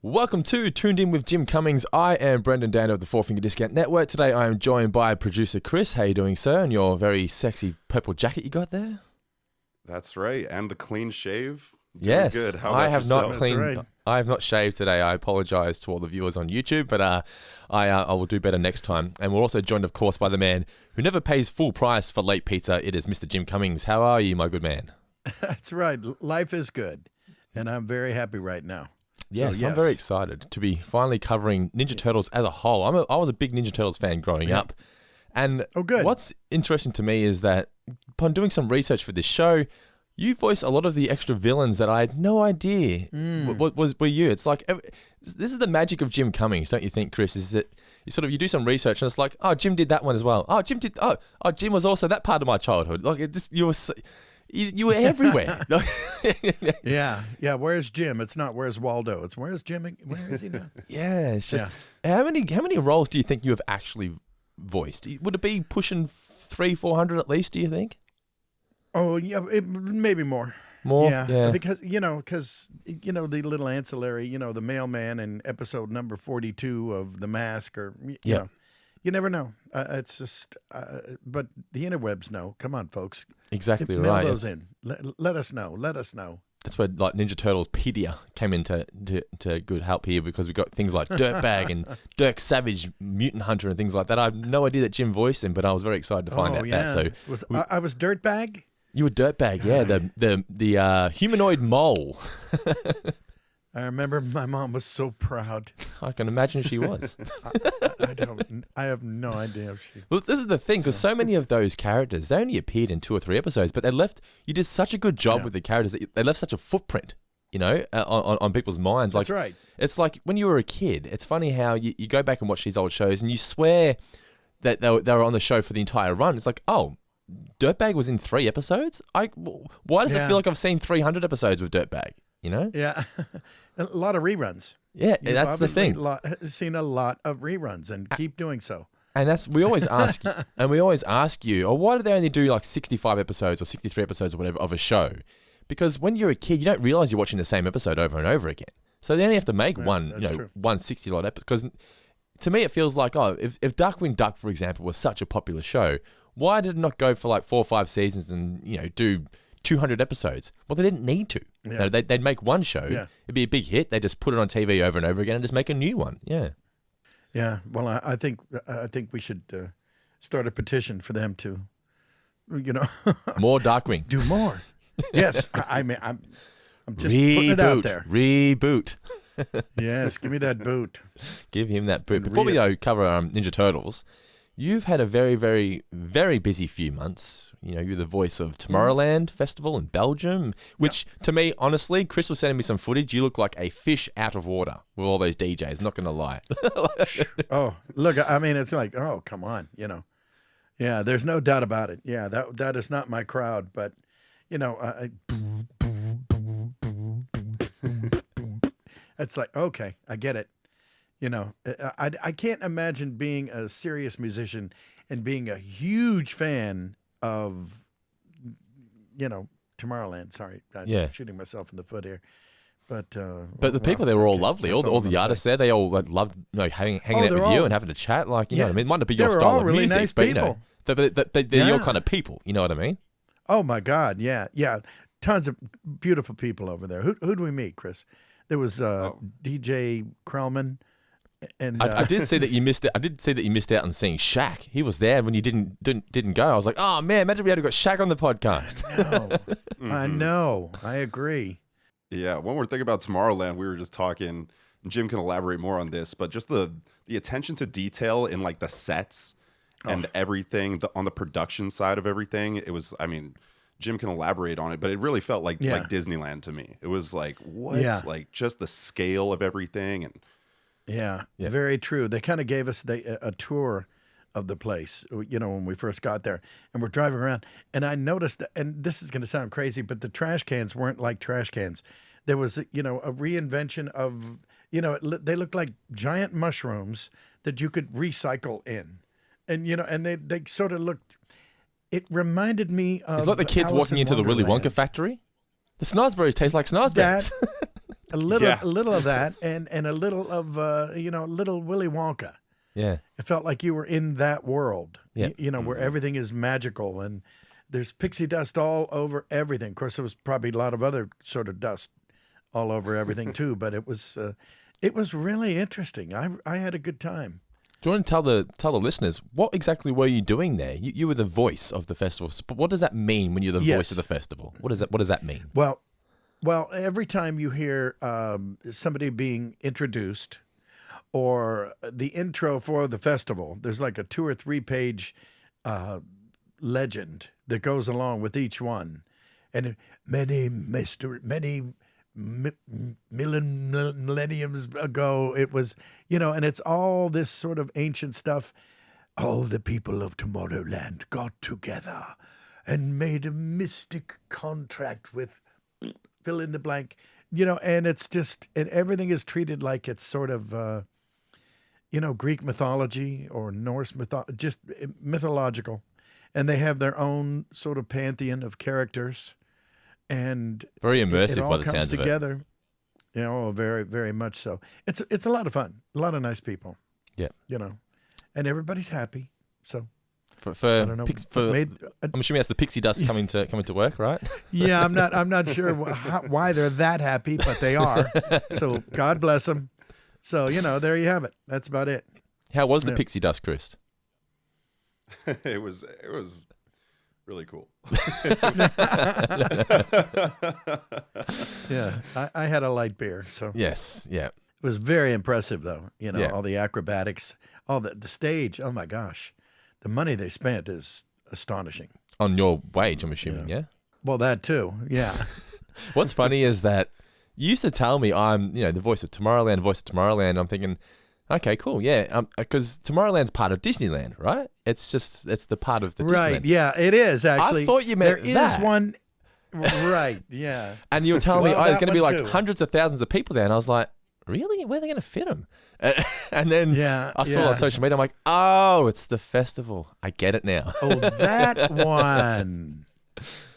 Welcome to Tuned In with Jim Cummings. I am Brendan Dan of the Four Finger Discount Network. Today I am joined by producer Chris. How you doing, sir? And your very sexy purple jacket you got there. That's right, and the clean shave. Yes, good. How I about have yourself? not cleaned. Right. I have not shaved today. I apologise to all the viewers on YouTube, but I will do better next time. And we're also joined, of course, by the man who never pays full price for late pizza. It is Mr. Jim Cummings. How are you, my good man? That's right. Life is good, and I'm very happy right now. Yes, So, I'm very excited to be finally covering Ninja Turtles as a whole. I was a big Ninja Turtles fan growing up. And good. What's interesting to me is that upon doing some research for this show, you voice a lot of the extra villains that I had no idea were you. It's like, this is the magic of Jim Cummings, don't you think, Chris? Is that you do some research and it's like, oh, Jim did that one as well. Oh, Jim was also that part of my childhood. Like, you were everywhere. Yeah. Where's Jim? It's not where's Waldo. It's where's Jim? Where is he now? Yeah, it's just how many roles do you think you have actually voiced? Would it be pushing 300-400 at least? Do you think? Oh yeah, maybe more. More, yeah. Because the little ancillary, the mailman in episode number 42 of The Mask, or you know, you never know. It's just, but the interwebs know. Come on, folks. Exactly Mail right. those in. Let us know. Let us know. That's where like Ninja Turtles Pedia came into to good help here, because we got things like Dirtbag and Dirk Savage, Mutant Hunter, and things like that. I have no idea that Jim voiced him, but I was very excited to find out that. So I was Dirtbag. You were Dirtbag, yeah, the humanoid mole. I remember my mom was so proud. I can imagine she was. I have no idea if she. Well, this is the thing, because so many of those characters, they only appeared in 2 or 3 episodes, but you did such a good job with the characters that they left such a footprint, on people's minds. That's right. It's like when you were a kid, it's funny how you go back and watch these old shows and you swear that they were on the show for the entire run. It's like, oh, Dirtbag was in 3 episodes? Why does it feel like I've seen 300 episodes with Dirtbag? Yeah. A lot of reruns. Yeah, that's the thing. Seen a lot of reruns and keep doing so. And we always ask you, oh, why do they only do like 65 episodes or 63 episodes or whatever of a show? Because when you're a kid, you don't realize you're watching the same episode over and over again. So they only have to make one 60-lot episode. Because to me, it feels like, if Darkwing Duck, for example, was such a popular show, why did it not go for like 4 or 5 seasons and do 200 episodes? Well, they didn't need to. Yeah. They'd make one show. Yeah. It'd be a big hit. They just put it on TV over and over again and just make a new one. Yeah. Yeah. Well, I think we should start a petition for them to, more Darkwing. Do more. Yes. I'm just putting it out there. Reboot. Yes. Give me that boot. Give him that boot. Before we cover Ninja Turtles, you've had a very, very, very busy few months. You're the voice of Tomorrowland Festival in Belgium, which to me, honestly, Chris was sending me some footage. You look like a fish out of water with all those DJs, not going to lie. Oh, look, I mean, it's like, oh, come on, Yeah, there's no doubt about it. Yeah, that is not my crowd, but, it's like, okay, I get it. I can't imagine being a serious musician and being a huge fan of, Tomorrowland. Sorry, I'm shooting myself in the foot here. But the people there were all lovely. All the artists there, they all loved hanging out with you and having a chat. Like, you know what I mean? It might not be your style of really music, nice but they're your kind of people. You know what I mean? Oh my God, yeah. Tons of beautiful people over there. Who do we meet, Chris? There was DJ Krellman. And I did see that you missed it. I did see that you missed out on seeing Shaq. He was there when you didn't go. I was like, oh man, imagine we had got Shaq on the podcast. I know. I agree. Yeah, when we're thinking about Tomorrowland, we were just talking. Jim can elaborate more on this, but just the attention to detail in like the sets and everything on the production side of everything. It was, I mean, Jim can elaborate on it, but it really felt like Disneyland to me. It was like like just the scale of everything and. Yeah, very true. They kind of gave us a tour of the place, when we first got there. And we're driving around, and I noticed that, and this is going to sound crazy, but the trash cans weren't like trash cans. There was, a reinvention of, they looked like giant mushrooms that you could recycle in. And, and they sort of looked, it reminded me of... It's like the kids walking into the Willy Wonka factory. The Snozzberries taste like Snozzberries. a little, Yeah. a little of that, and a little of little Willy Wonka. Yeah. It felt like you were in that world, Yeah. where everything is magical and there's pixie dust all over everything. Of course, there was probably a lot of other sort of dust all over everything too, but it was really interesting. I had a good time. Do you want to tell the listeners what exactly were you doing there? You were the voice of the festival. But what does that mean when you're the voice of the festival? What does that mean? Well, every time you hear somebody being introduced or the intro for the festival, there's like a 2 or 3 page legend that goes along with each one, and many millenniums ago, it was, and it's all this sort of ancient stuff. All the people of Tomorrowland got together and made a mystic contract with fill in the blank, and it's just, and everything is treated like it's sort of, Greek mythology or Norse just mythological. And they have their own sort of pantheon of characters. And very immersive it all by the comes sounds together. Very, very much so. It's a lot of fun. A lot of nice people. Yeah. And everybody's happy. So For I don't know. I'm assuming that's the pixie dust coming to work, right? Yeah, I'm not sure why they're that happy, but they are. So God bless them. So there you have it. That's about it. How was the pixie dust, Chris? It was really cool. Yeah, I had a light beer, so Yes, yeah. it was very impressive, though. Yeah. All the acrobatics, all the stage. Oh my gosh, the money they spent is astonishing. On your wage, I'm assuming, yeah? Well, that too. Yeah. What's funny is that you used to tell me I'm, the voice of Tomorrowland. I'm thinking, okay, cool, yeah, because Tomorrowland's part of Disneyland, right? It's the part of the Right. Disneyland. Yeah, it is actually. I thought you meant there that. is one. Right. Yeah. And you were telling me, Well, there's that going to be one like too. hundreds of thousands of people there, and I was like, really? Where are they going to fit them? And then Yeah, I saw it yeah. on social media. I'm like, oh, it's the festival. I get it now. Oh, that one.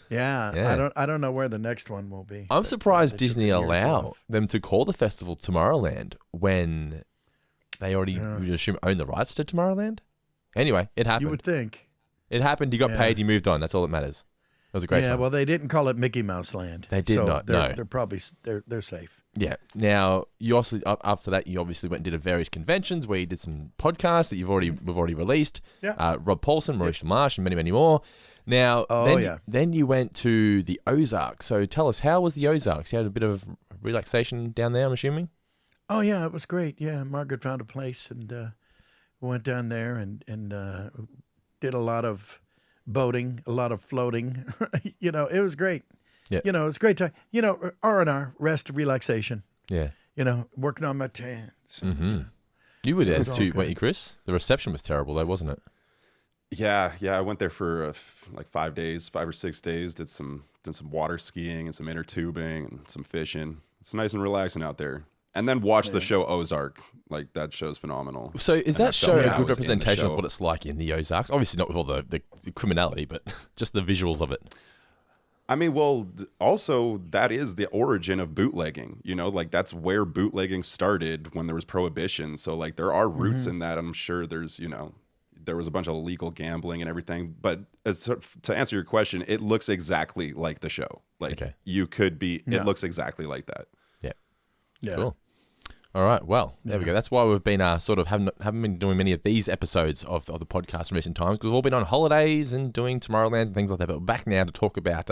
Yeah. Yeah. I don't know where the next one will be. I'm but, surprised they took Disney the years allow off. them to call the festival Tomorrowland when they already, we assume, own the rights to Tomorrowland. Anyway, it happened. You would think. It happened. You got Yeah. paid. You moved on. That's all that matters. It was a great Yeah. time. Well, they didn't call it Mickey Mouse Land. They did so not, They're, no. They're probably they're safe. Yeah. Now, you also after that, you obviously went and did a various conventions where you did some podcasts that we've already released. Yeah. Rob Paulson, Maurice LaMarche, and many, many more. Now, then you went to the Ozarks. So tell us, how was the Ozarks? You had a bit of relaxation down there, I'm assuming? Oh yeah, it was great. Yeah, Margaret found a place and went down there and did a lot of boating, a lot of floating. It was great. Yeah. It was a great time. R&R, rest, relaxation. Yeah. Working on my tan. So, Mm-hmm. You were there was all too, good. weren't you, Chris? The reception was terrible though, wasn't it? Yeah. I went there for like 5 or 6 days. Did some water skiing and some inner tubing and some fishing. It's nice and relaxing out there. And then watch the show Ozark. Like that show's phenomenal. So is And that I felt show like a I good was in the representation of show. what it's like in the Ozarks? Obviously not with all the criminality, but just the visuals of it. I mean, well, also that is the origin of bootlegging. Like that's where bootlegging started when there was prohibition. So like there are roots in that. I'm sure there's, there was a bunch of illegal gambling and everything. But to answer your question, it looks exactly like the show. Like Okay. you could be. Yeah. It looks exactly like that. Yeah. yeah. Cool. All right. Well, there we go. That's why we've been sort of haven't been doing many of these episodes of the podcast in recent times because we've all been on holidays and doing Tomorrowland and things like that. But we're back now to talk about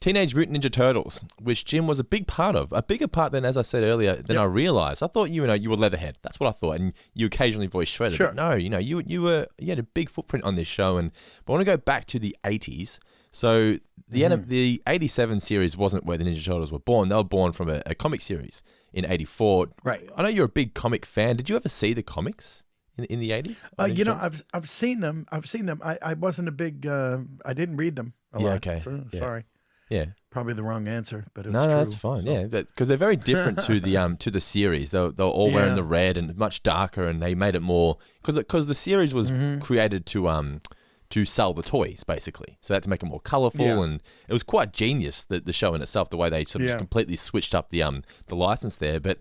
Teenage Mutant Ninja Turtles, which Jim was a big part of, a bigger part than, as I said earlier, than I realized. I thought you were Leatherhead. That's what I thought, and you occasionally voiced Shredder. Sure. But no, you had a big footprint on this show, but I want to go back to the 80s. So the 87 series wasn't where the Ninja Turtles were born. They were born from a comic series in 84. Right. I know you're a big comic fan. Did you ever see the comics in the 80s? I've seen them. I wasn't a big. I didn't read them. A Yeah, lot. okay. So, Yeah. Sorry. Yeah. Probably the wrong answer, but it was No, true. that's fine. So- Yeah, because they're very different to the series. They're all wearing Yeah. the red and much darker, and they made it more because the series was created to to sell the toys, basically. So they had to make them more colourful, Yeah. and it was quite genius, the show in itself, the way they sort of just completely switched up the license there. But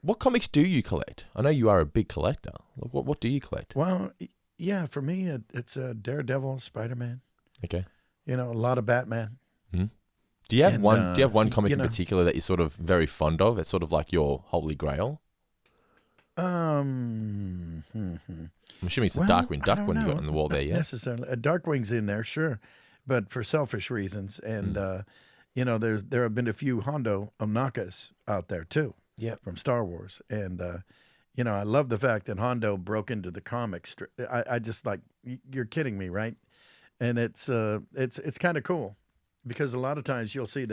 what comics do you collect? I know you are a big collector. What do you collect? Well, yeah, for me, it's Daredevil, Spider-Man. Okay. A lot of Batman. Do you have And, one? Do you have one comic you in know- particular that you're sort of very fond of? It's sort of like your holy grail. Hmm. I'm assuming it's the Well, Darkwing I Duck don't one you got know. on the wall there, Not yeah? necessarily. Darkwing's in there, sure, but for selfish reasons. And there have been a few Hondo Onakas out there too. Yep. From Star Wars, and I love the fact that Hondo broke into the comics. I just like, you're kidding me, right? And it's kind of cool, because a lot of times you'll see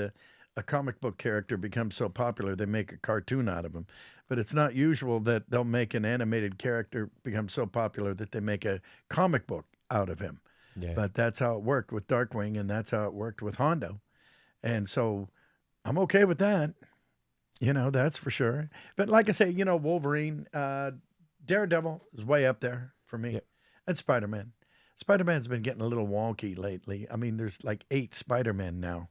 a comic book character become so popular they make a cartoon out of him, but it's not usual that they'll make an animated character become so popular that they make a comic book out of him. Yeah. But that's how it worked with Darkwing, and that's how it worked with Hondo, and so I'm okay with that. That's for sure. But like I say, Wolverine, Daredevil is way up there for me. Yep. And Spider-Man. Spider-Man's been getting a little wonky lately. I mean, there's like 8 Spider-Men now.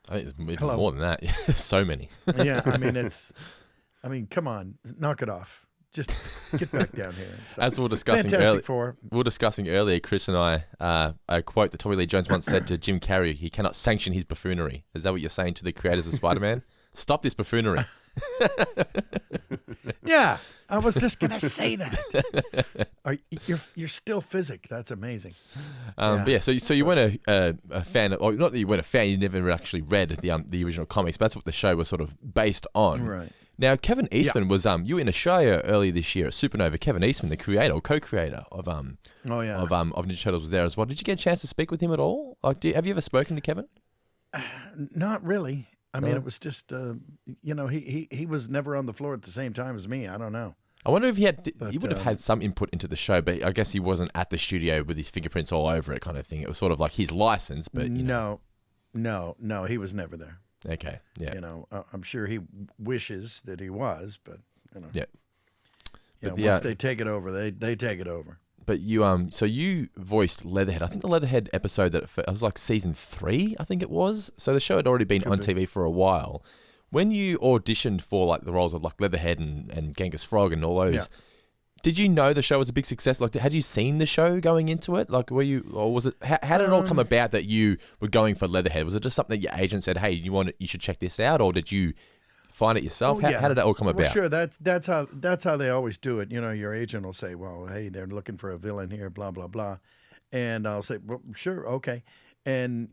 I think it's even Hello. more than that. So many. Yeah, I mean, come on, knock it off. Just get back down here. So, As we were discussing Fantastic Four. earlier, Chris and I, a quote that Tommy Lee Jones once said to Jim Carrey: "He cannot sanction his buffoonery." Is that what you're saying to the creators of Spider-Man? Stop this buffoonery. Yeah, I was just gonna say that. You're still physic. That's amazing. But yeah, so you weren't a fan, or not that you weren't a fan, you never actually read the original comics, but that's what the show was sort of based on. Right. Now, Kevin Eastman was you were in Australia earlier this year at Supernova. Kevin Eastman, the creator or co-creator of of Ninja Turtles, was there as well. Did you get a chance to speak with him at all? Like, have you ever spoken to Kevin? Not really. I mean, No? it was just, he was never on the floor at the same time as me. I don't know. I wonder if he But, would have had some input into the show, but I guess he wasn't at the studio with his fingerprints all over it, kind of thing. It was sort of like his license, but No, he was never there. Okay, yeah, I'm sure he wishes that he was, but yeah. But once they take it over, they take it over. But you so you voiced Leatherhead. I think the Leatherhead episode that it was like season 3, I think it was. So the show had already been on TV for a while. When you auditioned for like the roles of like Leatherhead and Genghis Frog and all those, did you know the show was a big success? Like, had you seen the show going into it? Like, or was it? How did it all come about that you were going for Leatherhead? Was it just something your agent said, "Hey, you should check this out," or did you find it yourself? How did that all come about? Well, sure, that's how they always do it. Your agent will say, "Well, hey, they're looking for a villain here, blah blah blah," and I'll say, "Well, sure, okay," and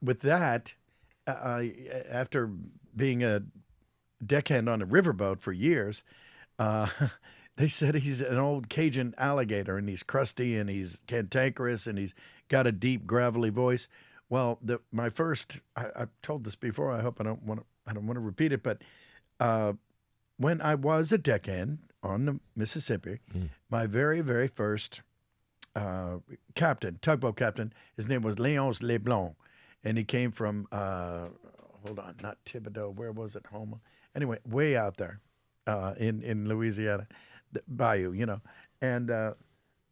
with that, after being a deckhand on a riverboat for years, they said he's an old Cajun alligator, and he's crusty, and he's cantankerous, and he's got a deep, gravelly voice. Well, I've told this before. I hope I don't want to repeat it, but when I was a deckhand on the Mississippi, my very, very first captain, tugboat captain, his name was Léonce Leblanc, and he came from not Thibodeau. Where was it? Houma. Anyway, way out there in Louisiana, the bayou, and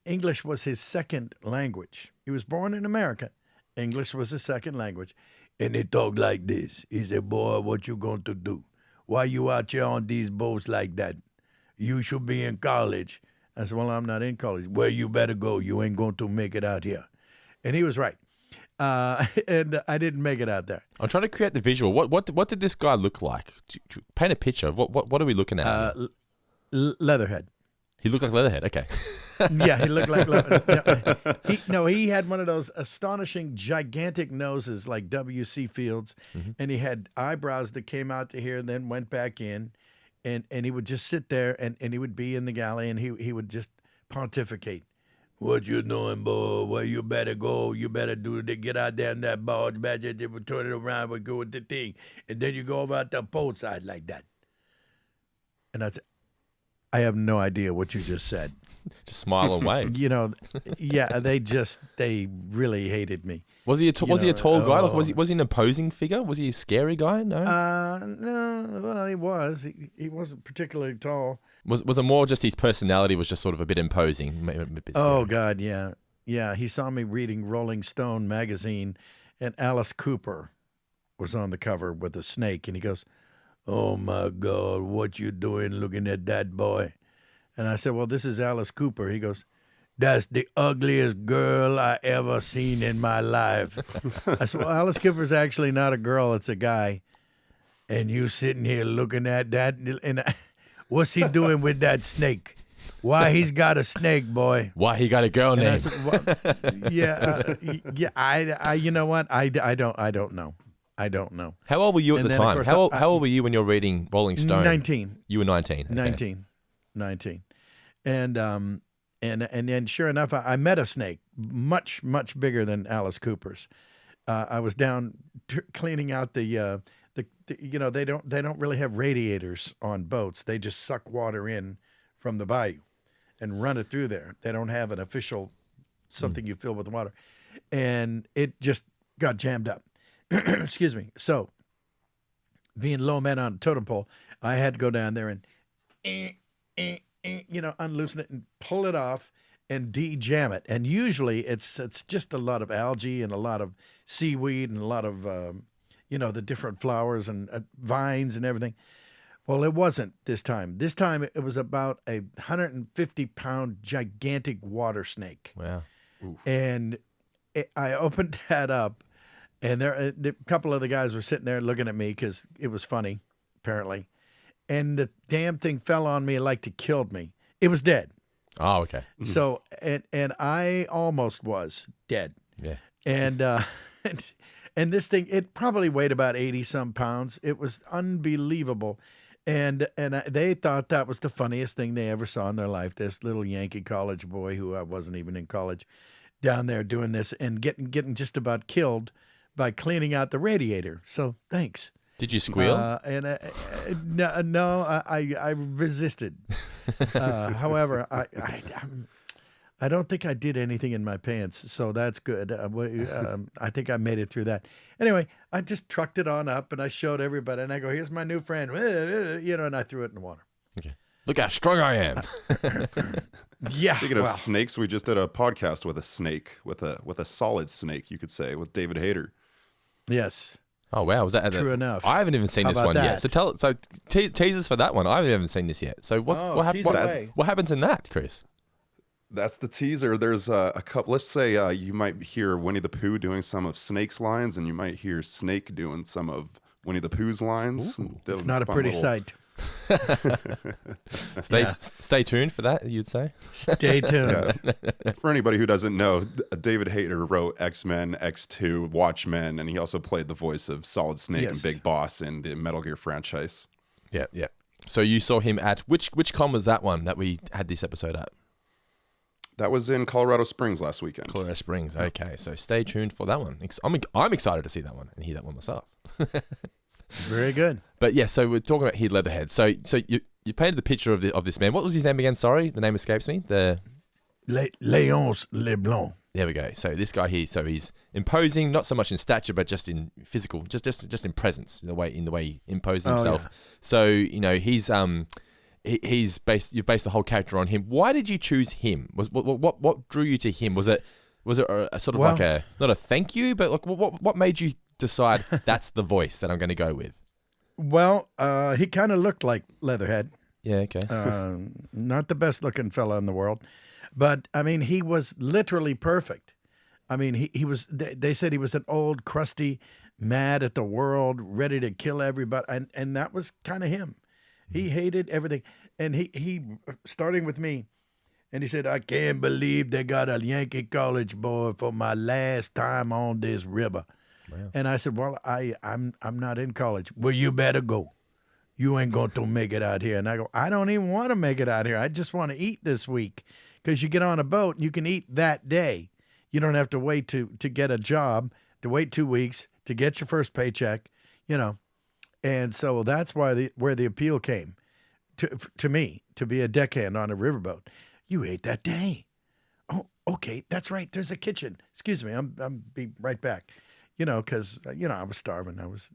English was his second language. He was born in America. English was his second language. And he talked like this. He said, "Boy, what you going to do? Why you out here on these boats like that? You should be in college." I said, "Well, I'm not in college." "Well, you better go. You ain't going to make it out here." And he was right. And I didn't make it out there. I'm trying to create the visual. What did this guy look like? Paint a picture. What are we looking at? Leatherhead. He looked like Leatherhead. Okay. Yeah, he looked like Leatherhead. He had one of those astonishing, gigantic noses like W.C. Fields, and he had eyebrows that came out to here and then went back in, and he would just sit there and he would be in the galley and he would just pontificate. "What you doing, boy? Well, you better go. You better get out there in that barge, badger. They would turn it around, would go with the thing, and then you go over at the port side like that." And that's, I have no idea what you just said. Just smile and wave. They really hated me. Was he a tall guy? Like, was he an imposing figure? Was he a scary guy? No. No. Well, he was. He wasn't particularly tall. Was it more just his personality was just sort of a bit imposing? A bit Oh scary? God, yeah. Yeah, he saw me reading Rolling Stone magazine, and Alice Cooper was on the cover with a snake, and he goes, "Oh my God, what you doing looking at that boy?" And I said, "Well, this is Alice Cooper." He goes, "That's the ugliest girl I ever seen in my life." I said, "Well, Alice Cooper's actually not a girl, it's a guy. And you sitting here looking at that, and what's he doing with that snake? Why he's got a snake, boy?" Why he got a girl And name? I said, well, yeah, I, you know what? I don't know. I don't know. How old were you at And the then, of time? course, How old were you when you're reading Rolling Stone? 19. You were 19. Okay. 19. And then sure enough, I met a snake much bigger than Alice Cooper's. I was down cleaning out the you know, they don't really have radiators on boats. They just suck water in from the bayou and run it through there. They don't have an official something you fill with water. And it just got jammed up. Excuse me. So being low man on a totem pole, I had to go down there and you know, unloosen it and pull it off and de-jam it. And usually it's just a lot of algae and a lot of seaweed and a lot of you know, the different flowers and vines and everything. Well, it wasn't this time. This time it was about a 150-pound gigantic water snake. Wow. And I opened that up, and a couple of the guys were sitting there looking at me because it was funny, apparently. And the damn thing fell on me like it killed me. It was dead. Oh, okay. So, and I almost was dead. Yeah. And and this thing, it probably weighed about 80-some pounds. It was unbelievable. And they thought that was the funniest thing they ever saw in their life. This little Yankee college boy, who I wasn't even in college, down there doing this and getting just about killed by cleaning out the radiator. So thanks. Did you squeal? No, I resisted. However, I don't think I did anything in my pants, so that's good. I think I made it through that. Anyway, I just trucked it on up, and I showed everybody, and I go, "Here's my new friend," you know, and I threw it in the water. Okay. Look how strong I am. Yeah. Speaking of snakes, we just did a podcast with a snake, with a solid snake, you could say, with David Hayter. Yes. Oh wow, was that True enough? I haven't even seen How this about one yet. that? So tease us for that one. I haven't even seen this yet. So tease away. what happens in that, Chris? That's the teaser. There's a couple. Let's say you might hear Winnie the Pooh doing some of Snake's lines, and you might hear Snake doing some of Winnie the Pooh's lines. It's not a pretty sight. Stay tuned for that, you'd say. Stay tuned. For anybody who doesn't know, David Hayter wrote X-Men, X2, Watchmen, and he also played the voice of Solid Snake and Big Boss in the Metal Gear franchise. Yeah. So you saw him at which con was that one that we had this episode at? That was in Colorado Springs last weekend. Colorado Springs. Okay, so stay tuned for that one. I'm excited to see that one and hear that one myself. Very good. But yeah, so we're talking about Heath Leatherhead. So you painted the picture of this man. What was his name again? Sorry, the name escapes me. Léonce Leblanc. There we go. So this guy here, so he's imposing, not so much in stature, but just in physical, just in presence, in the way he imposes himself. Yeah. So you know he's based. You've based the whole character on him. Why did you choose him? What drew you to him? Was it a sort of like a not a thank you, but like what made you decide that's the voice that I'm going to go with? Well, he kind of looked like Leatherhead. Yeah. Okay. Not the best looking fella in the world, but I mean, he was literally perfect. I mean, he was. They said he was an old, crusty, mad at the world, ready to kill everybody, and that was kind of him. He hated everything, and he starting with me, and he said, "I can't believe they got a Yankee college boy for my last time on this river." Wow. And I said, "Well, I'm not in college." "Well, you better go. You ain't going to make it out here." And I go, "I don't even want to make it out here. I just want to eat this week, because you get on a boat and you can eat that day. You don't have to wait to get a job, to wait 2 weeks to get your first paycheck, you know." And so that's why where the appeal came to me, to be a deckhand on a riverboat. "You ate that day." "Oh, okay, that's right. There's a kitchen. Excuse me, I'm be right back." You know, because I was starving. I was,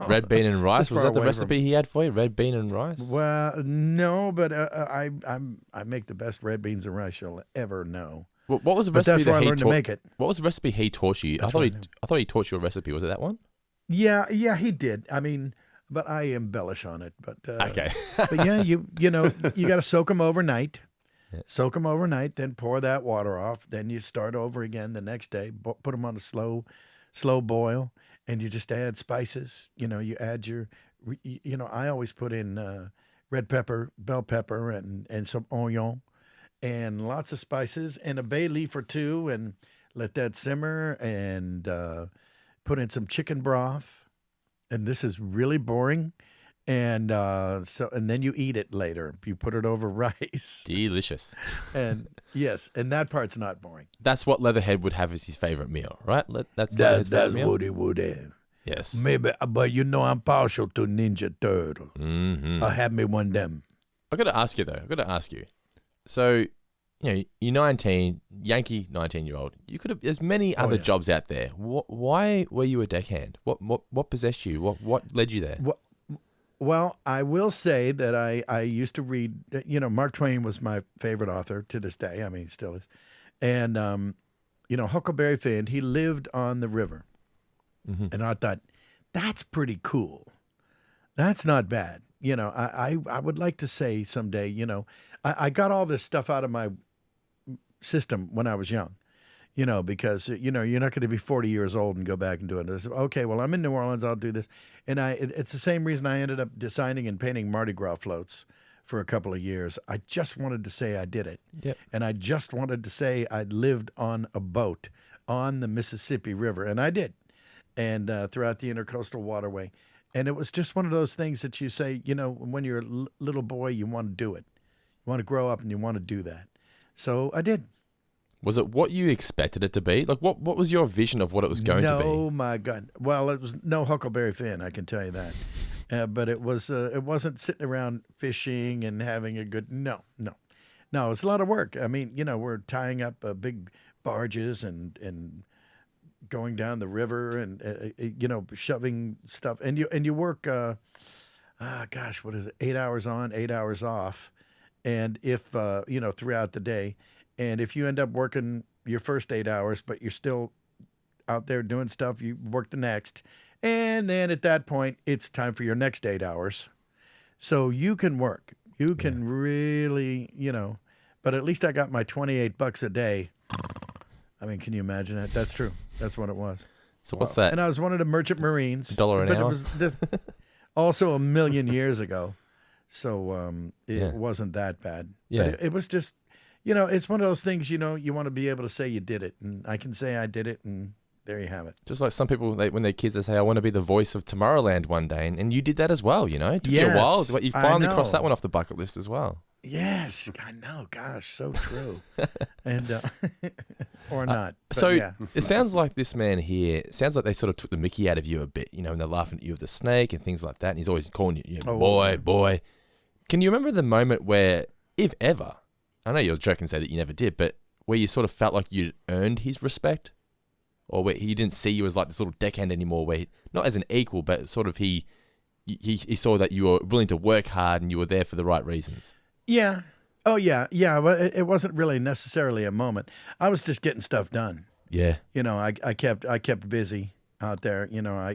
red bean and rice. Was that the recipe he had for you? Red bean and rice? Well, no, but I make the best red beans and rice you'll ever know. What was the But recipe that's where I he learned to taught? make it. What was the recipe he taught you? That's I thought he taught you a recipe. Was it that one? Yeah, he did. I mean, but I embellish on it. But Okay. but yeah, you know, you got to soak them overnight. Yeah. Soak them overnight, then pour that water off. Then you start over again the next day. Put them on a slow boil, and you just add spices. You know, you add I always put in red pepper, bell pepper, and some onion, and lots of spices, and a bay leaf or two, and let that simmer, and put in some chicken broth. And this is really boring. And and then you eat it later. You put it over rice. Delicious. And yes, and that part's not boring. That's what Leatherhead would have as his favorite meal, right? That's Leatherhead's favorite meal? Woody. Yes. Maybe, but you know I'm partial to Ninja Turtle. Mm-hmm. Have me one of them. I got to ask you though. So, you're 19, Yankee 19-year-old. You could have. There's many other jobs out there. Why were you a deckhand? What possessed you? What led you there? Well, I will say that I used to read. Mark Twain was my favorite author to this day. I mean, he still is. And Huckleberry Finn. He lived on the river, and I thought that's pretty cool. That's not bad. I would like to say someday. I got all this stuff out of my system when I was young, because, you're not going to be 40 years old and go back and do it. I said, okay, well, I'm in New Orleans. I'll do this. And it's the same reason I ended up designing and painting Mardi Gras floats for a couple of years. I just wanted to say I did it. Yep. And I just wanted to say I'd lived on a boat on the Mississippi River. And I did. And throughout the Intercoastal Waterway. And it was just one of those things that you say, when you're a little boy, you want to do it. You want to grow up and you want to do that. So I did. Was it what you expected it to be? Like, what was your vision of what it was going to be? Oh my God! Well, it was no Huckleberry Finn, I can tell you that. But it was. It wasn't sitting around fishing and having a good. No. It's a lot of work. I mean, we're tying up big barges and going down the river and shoving stuff. And you work. What is it? 8 hours on, 8 hours off, and if throughout the day. And if you end up working your first 8 hours, but you're still out there doing stuff, you work the next. And then at that point, it's time for your next 8 hours. So you can work. You can really, but at least I got my $28 a day. I mean, can you imagine that? That's true. That's what it was. So what's that? And I was one of the merchant marines. $1 an hour? But it was also a million years ago. So it wasn't that bad. Yeah. But it was just... it's one of those things, you want to be able to say you did it. And I can say I did it, and there you have it. Just like some people, when they're kids, they say, I want to be the voice of Tomorrowland one day. And you did that as well, It took you a while, but you finally crossed that one off the bucket list as well. Yes, I know. Gosh, so true. And or not. It sounds like this man here, they sort of took the mickey out of you a bit, and they're laughing at you with the snake and things like that. And he's always calling you, boy. Can you remember the moment where, if ever, I know you're joking to say that you never did, but where you sort of felt like you'd earned his respect? Or where he didn't see you as like this little deckhand anymore, where not as an equal, but sort of he saw that you were willing to work hard and you were there for the right reasons. Yeah. Oh, yeah. Yeah. Well, it wasn't really necessarily a moment. I was just getting stuff done. Yeah. I kept busy out there.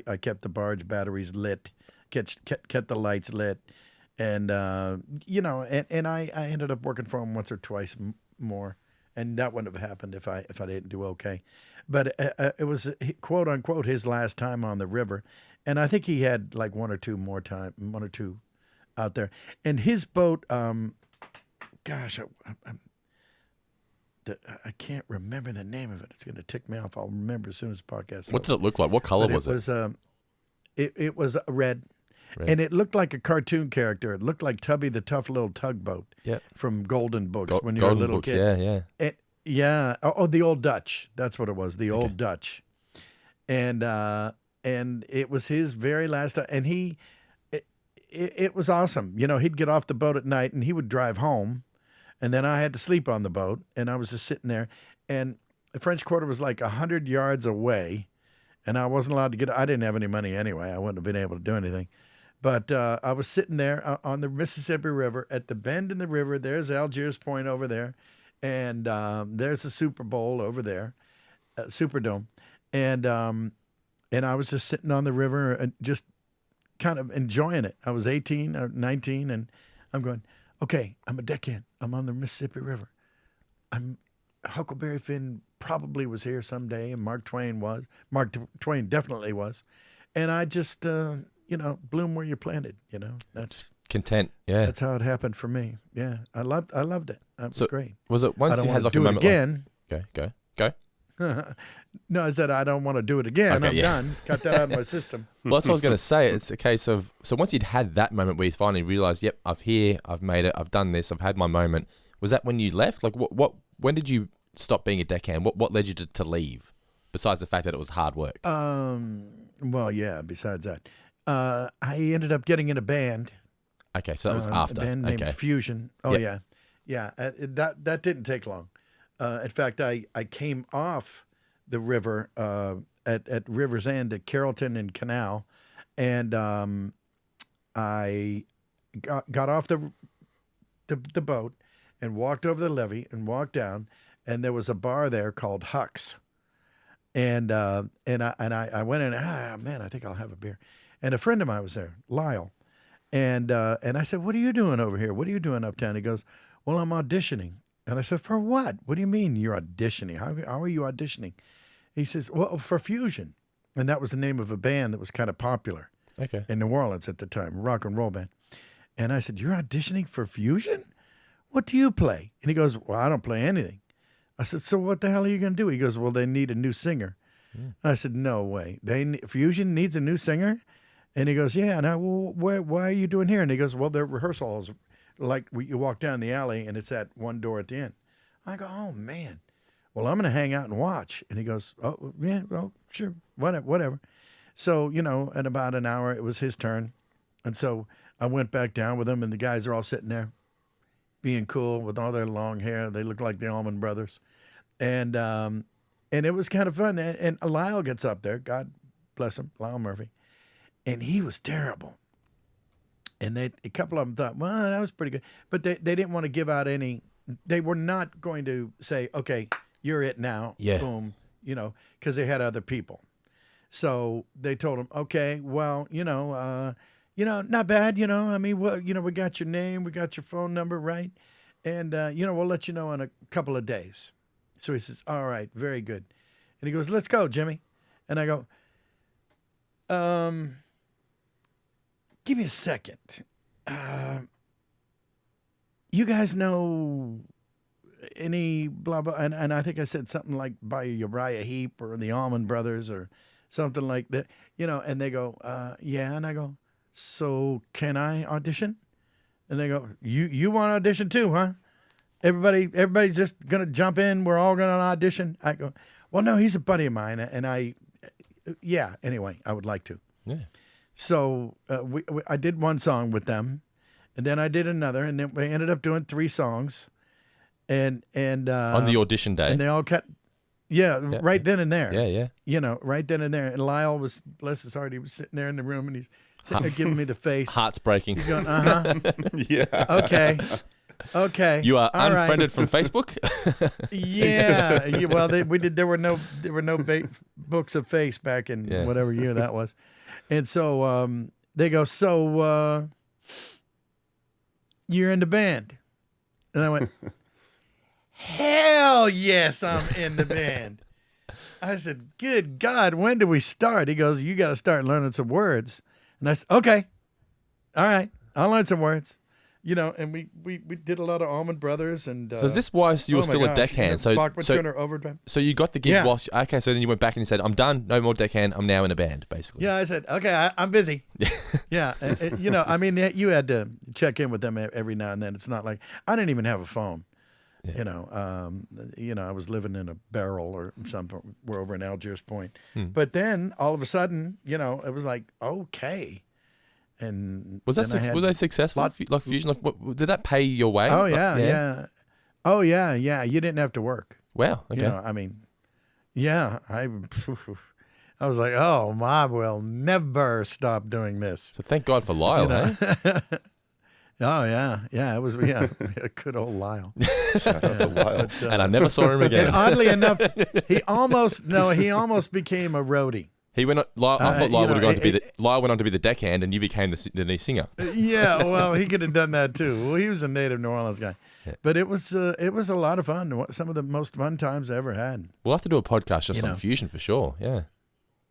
I kept the barge batteries lit, kept the lights lit. And, and I ended up working for him once or twice more. And that wouldn't have happened if I didn't do okay. But it was, quote unquote, his last time on the river. And I think he had like one or two out there. And his boat, I can't remember the name of it. It's going to tick me off. I'll remember as soon as the podcast. What did it look like? What color was it? It was red. And it looked like a cartoon character. It looked like Tubby the Tough Little Tugboat from Golden Books when you were a little kid. Yeah. Oh, the Old Dutch. That's what it was, the Old Dutch. And it was his very last time. And it was awesome. He'd get off the boat at night and he would drive home. And then I had to sleep on the boat. And I was just sitting there. And the French Quarter was like 100 yards away. And I wasn't allowed to get. I didn't have any money anyway. I wouldn't have been able to do anything. But I was sitting there on the Mississippi River at the bend in the river. There's Algiers Point over there. and there's the Super Bowl over there, Superdome, and I was just sitting on the river and just kind of enjoying it. I was 18 or 19, and I'm going, okay, I'm a deckhand. I'm on the Mississippi River. Huckleberry Finn probably was here someday, and Mark Twain was. Mark Twain definitely was. And I just, bloom where you're planted. That's content. Yeah, that's how it happened for me. Yeah, I loved it. That was great. Was it once you had like a do moment it again? Go. No, I said I don't want to do it again. Okay, I'm done. Cut that out of my system. Well, that's what I was going to say. It's a case of, so once you'd had that moment where you finally realized, yep, I've made it, I've done this, I've had my moment. Was that when you left? Like, when did you stop being a deckhand? What led you to leave? Besides the fact that it was hard work. Well, yeah. Besides that, I ended up getting in a band. Okay, so that was after. A band named Fusion. Oh Yep. yeah. That didn't take long. In fact, I came off the river at River's End at Carrollton and Canal, and I got off the boat and walked over the levee and walked down, and there was a bar there called Huck's, and I went in. Man, I think I'll have a beer. And a friend of mine was there, Lyle, and I said, "What are you doing over here? What are you doing uptown?" He goes, "Well, I'm auditioning." And I said, "For what? What do you mean you're auditioning? How are you auditioning?" He says, "Well, for Fusion." And that was the name of a band that was kind of popular in New Orleans at the time, rock and roll band. And I said, "You're auditioning for Fusion? What do you play?" And he goes, "Well, I don't play anything." I said, "So what the hell are you going to do?" He goes, "Well, they need a new singer." I said, "No way. Fusion needs a new singer?" And he goes, "Yeah." And I, "Well, why are you doing here?" And he goes, "Well, their rehearsal halls, like you walk down the alley and it's at one door at the end." I go, "Oh man, well, I'm going to hang out and watch." And he goes, "Oh yeah, well, sure, whatever." So, in about an hour, it was his turn. And so I went back down with him, and the guys are all sitting there being cool with all their long hair. They look like the Allman Brothers. And it was kind of fun. And Lyle gets up there, God bless him, Lyle Murphy. And he was terrible. And a couple of them thought, well, that was pretty good. But they didn't want to give out any. They were not going to say, "Okay, you're it now." Yeah. Boom. Because they had other people. So they told him, "Okay, well, not bad. I mean, well, we got your name, we got your phone number, right? And we'll let you know in a couple of days." So he says, "All right, very good." And he goes, "Let's go, Jimmy." And I go, give me a second. You guys know any blah, blah? And I think I said something like by Uriah Heep or the Allman Brothers or something like that, and they go, yeah. And I go, "So can I audition?" And they go, you want to audition too, huh? Everybody's just going to jump in. We're all going to audition. I go, "Well, no, he's a buddy of mine." And anyway, I would like to. Yeah. So I did one song with them, and then I did another, and then we ended up doing 3 songs, and On the audition day. and they all cut, right then and there. Yeah. Right then and there. And Lyle was, bless his heart, he was sitting there in the room, and he's sitting there giving me the face. Heart's breaking. He's going, "Uh-huh, Yeah. okay." You are all right. unfriended from Facebook? Yeah. Well, there were no books of face back in whatever year that was. And so they go, "So you're in the band?" And I went, "Hell yes, I'm in the band." I said, "Good God, when do we start?" He goes, "You got to start learning some words." And I said, "Okay, all right, I'll learn some words." And we did a lot of Allman Brothers. And So is this why you were still a deckhand? Bachman Turner Overdrive. So you got the gig Yeah. okay, so then you went back and you said, "I'm done, no more deckhand, I'm now in a band," basically. Yeah, I said, "Okay, I'm busy." Yeah, I mean, you had to check in with them every now and then. It's not like I didn't even have a phone. Yeah. I was living in a barrel or something. We're over in Algiers Point. But then all of a sudden, it was like, okay. And Was that were they successful? Like Fusion, like did that pay your way? Oh yeah. Oh yeah. You didn't have to work. Wow. Okay. I mean, yeah. I was like, oh, I will never stop doing this. So thank God for Lyle, eh? Oh yeah, it was a good old Lyle. Shout out to Lyle. And I never saw him again. And oddly enough, he almost became a roadie. He went. I thought Lyle would have gone to be it- Lyle went on to be the deckhand, and you became the lead singer. Yeah, well, he could have done that too. Well, he was a native New Orleans guy, but it was a lot of fun. Some of the most fun times I ever had. We'll have to do a podcast just You on know. Fusion for sure. Yeah,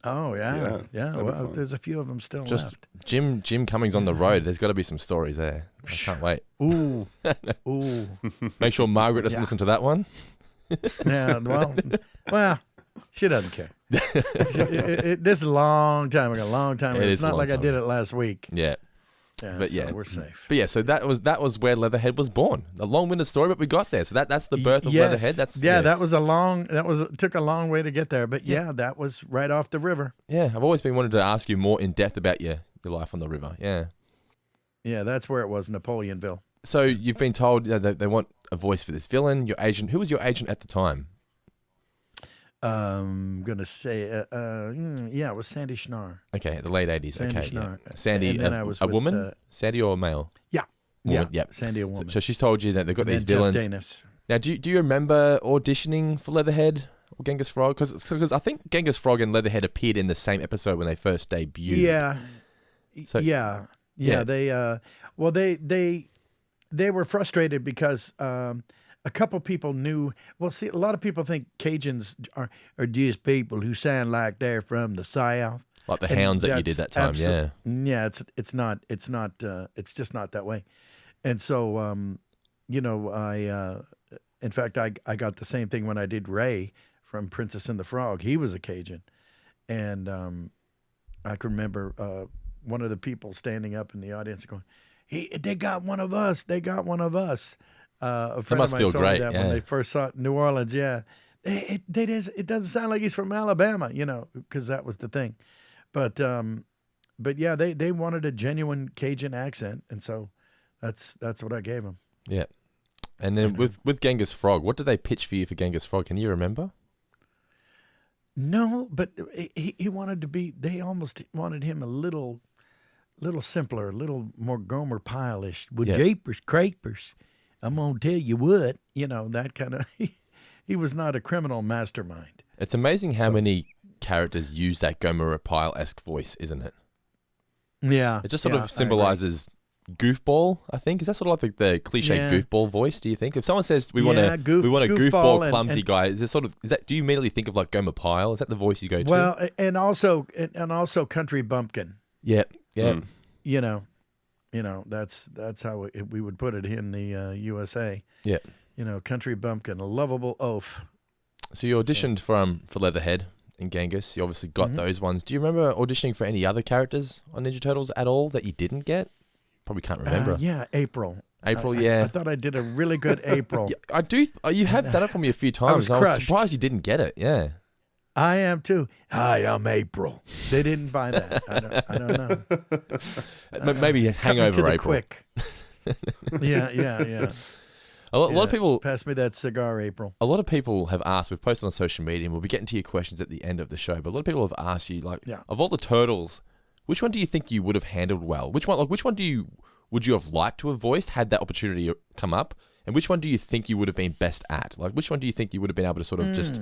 Oh Yeah, yeah. that'd be Well, fun. there's a few of them still just left. Jim Cummings on the road. There's got to be some stories there. I can't wait. Ooh, ooh. Make sure Margaret doesn't Yeah. listen to that one. Yeah. Well, she doesn't care. This is a long time ago. Long time ago. It It's is a not long like I time did ago. it last week. Yeah. Yeah, But so yeah. we're safe. But yeah, so that was where Leatherhead was born. A long-winded story, but we got there. So that's the birth of Yes. Leatherhead. That's That took a long way to get there, but yeah, that was right off the river. yeah. I've always been wanting to ask you more in depth about your life on the river. Yeah. Yeah, that's where it was, Napoleonville. So you've been told that they want a voice for this villain. Your agent. Who was your agent at the time? Gonna say, it was Sandy Schnarr. Okay, the late 80s. Sandy Okay, yeah. Schnarr. Sandy, And then I was a with, woman? Sandy or a male? Yeah, Woman, yeah, yep. Sandy a woman. So she's told you that they've got And these then villains. Jeff Danis. Now, do you remember auditioning for Leatherhead or Genghis Frog? Because I think Genghis Frog and Leatherhead appeared in the same episode when they first debuted. Yeah, So- yeah. Yeah. They were frustrated because a couple people knew. Well, see, a lot of people think Cajuns are just people who sound like they're from the South. Like the And hounds that you that's did that time, yeah. Yeah, it's not it's just not that way. And so in fact I got the same thing when I did Ray from Princess and the Frog. He was a Cajun. And I can remember one of the people standing up in the audience going, they got one of us. They got one of us. A friend must of mine feel told me great, that yeah. when they first saw it in New Orleans. Yeah, it doesn't sound like he's from Alabama, because that was the thing. But yeah, they wanted a genuine Cajun accent, and so that's what I gave them. Yeah. And then with Genghis Frog, what did they pitch for you for Genghis Frog? Can you remember? No, but he wanted to be. They almost wanted him a little simpler, a little more Gomer Pyle-ish. With Yeah. japers, crapers, I'm gonna tell you what. That kind of. He was not a criminal mastermind. It's amazing how many characters use that Gomer Pyle-esque voice, isn't it? Yeah, It just sort yeah, I of symbolizes goofball, I think. Is that sort of like the cliche Yeah. goofball voice, do you think? If someone says we want Yeah, a goofball goofball and- clumsy guy, is that do you immediately think of like Gomer Pyle? Is that the voice you go to? Well, and also country bumpkin. yeah. Yeah. That's how we would put it in the USA. Yeah. Country bumpkin, a lovable oaf. So you auditioned for Leatherhead and Genghis. You obviously got Mm-hmm. those ones. Do you remember auditioning for any other characters on Ninja Turtles at all that you didn't get? Probably can't remember. Yeah, April. April, I yeah. thought I did a really good April. Yeah, I do. You have done it for me a few times. was and I was crushed. surprised you didn't get it. Yeah. I am too. Hi, I'm April. They didn't buy that. I don't know. Maybe Cut me Hangover to the April. quick. Yeah. A lot of people. Pass me that cigar, April. A lot of people have asked. We've posted on social media, and we'll be getting to your questions at the end of the show. But a lot of people have asked you, like, Yeah. of all the turtles, which one do you think you would have handled well? Which one would you have liked to have voiced had that opportunity come up? And which one do you think you would have been best at? Like, which one do you think you would have been able to sort of just,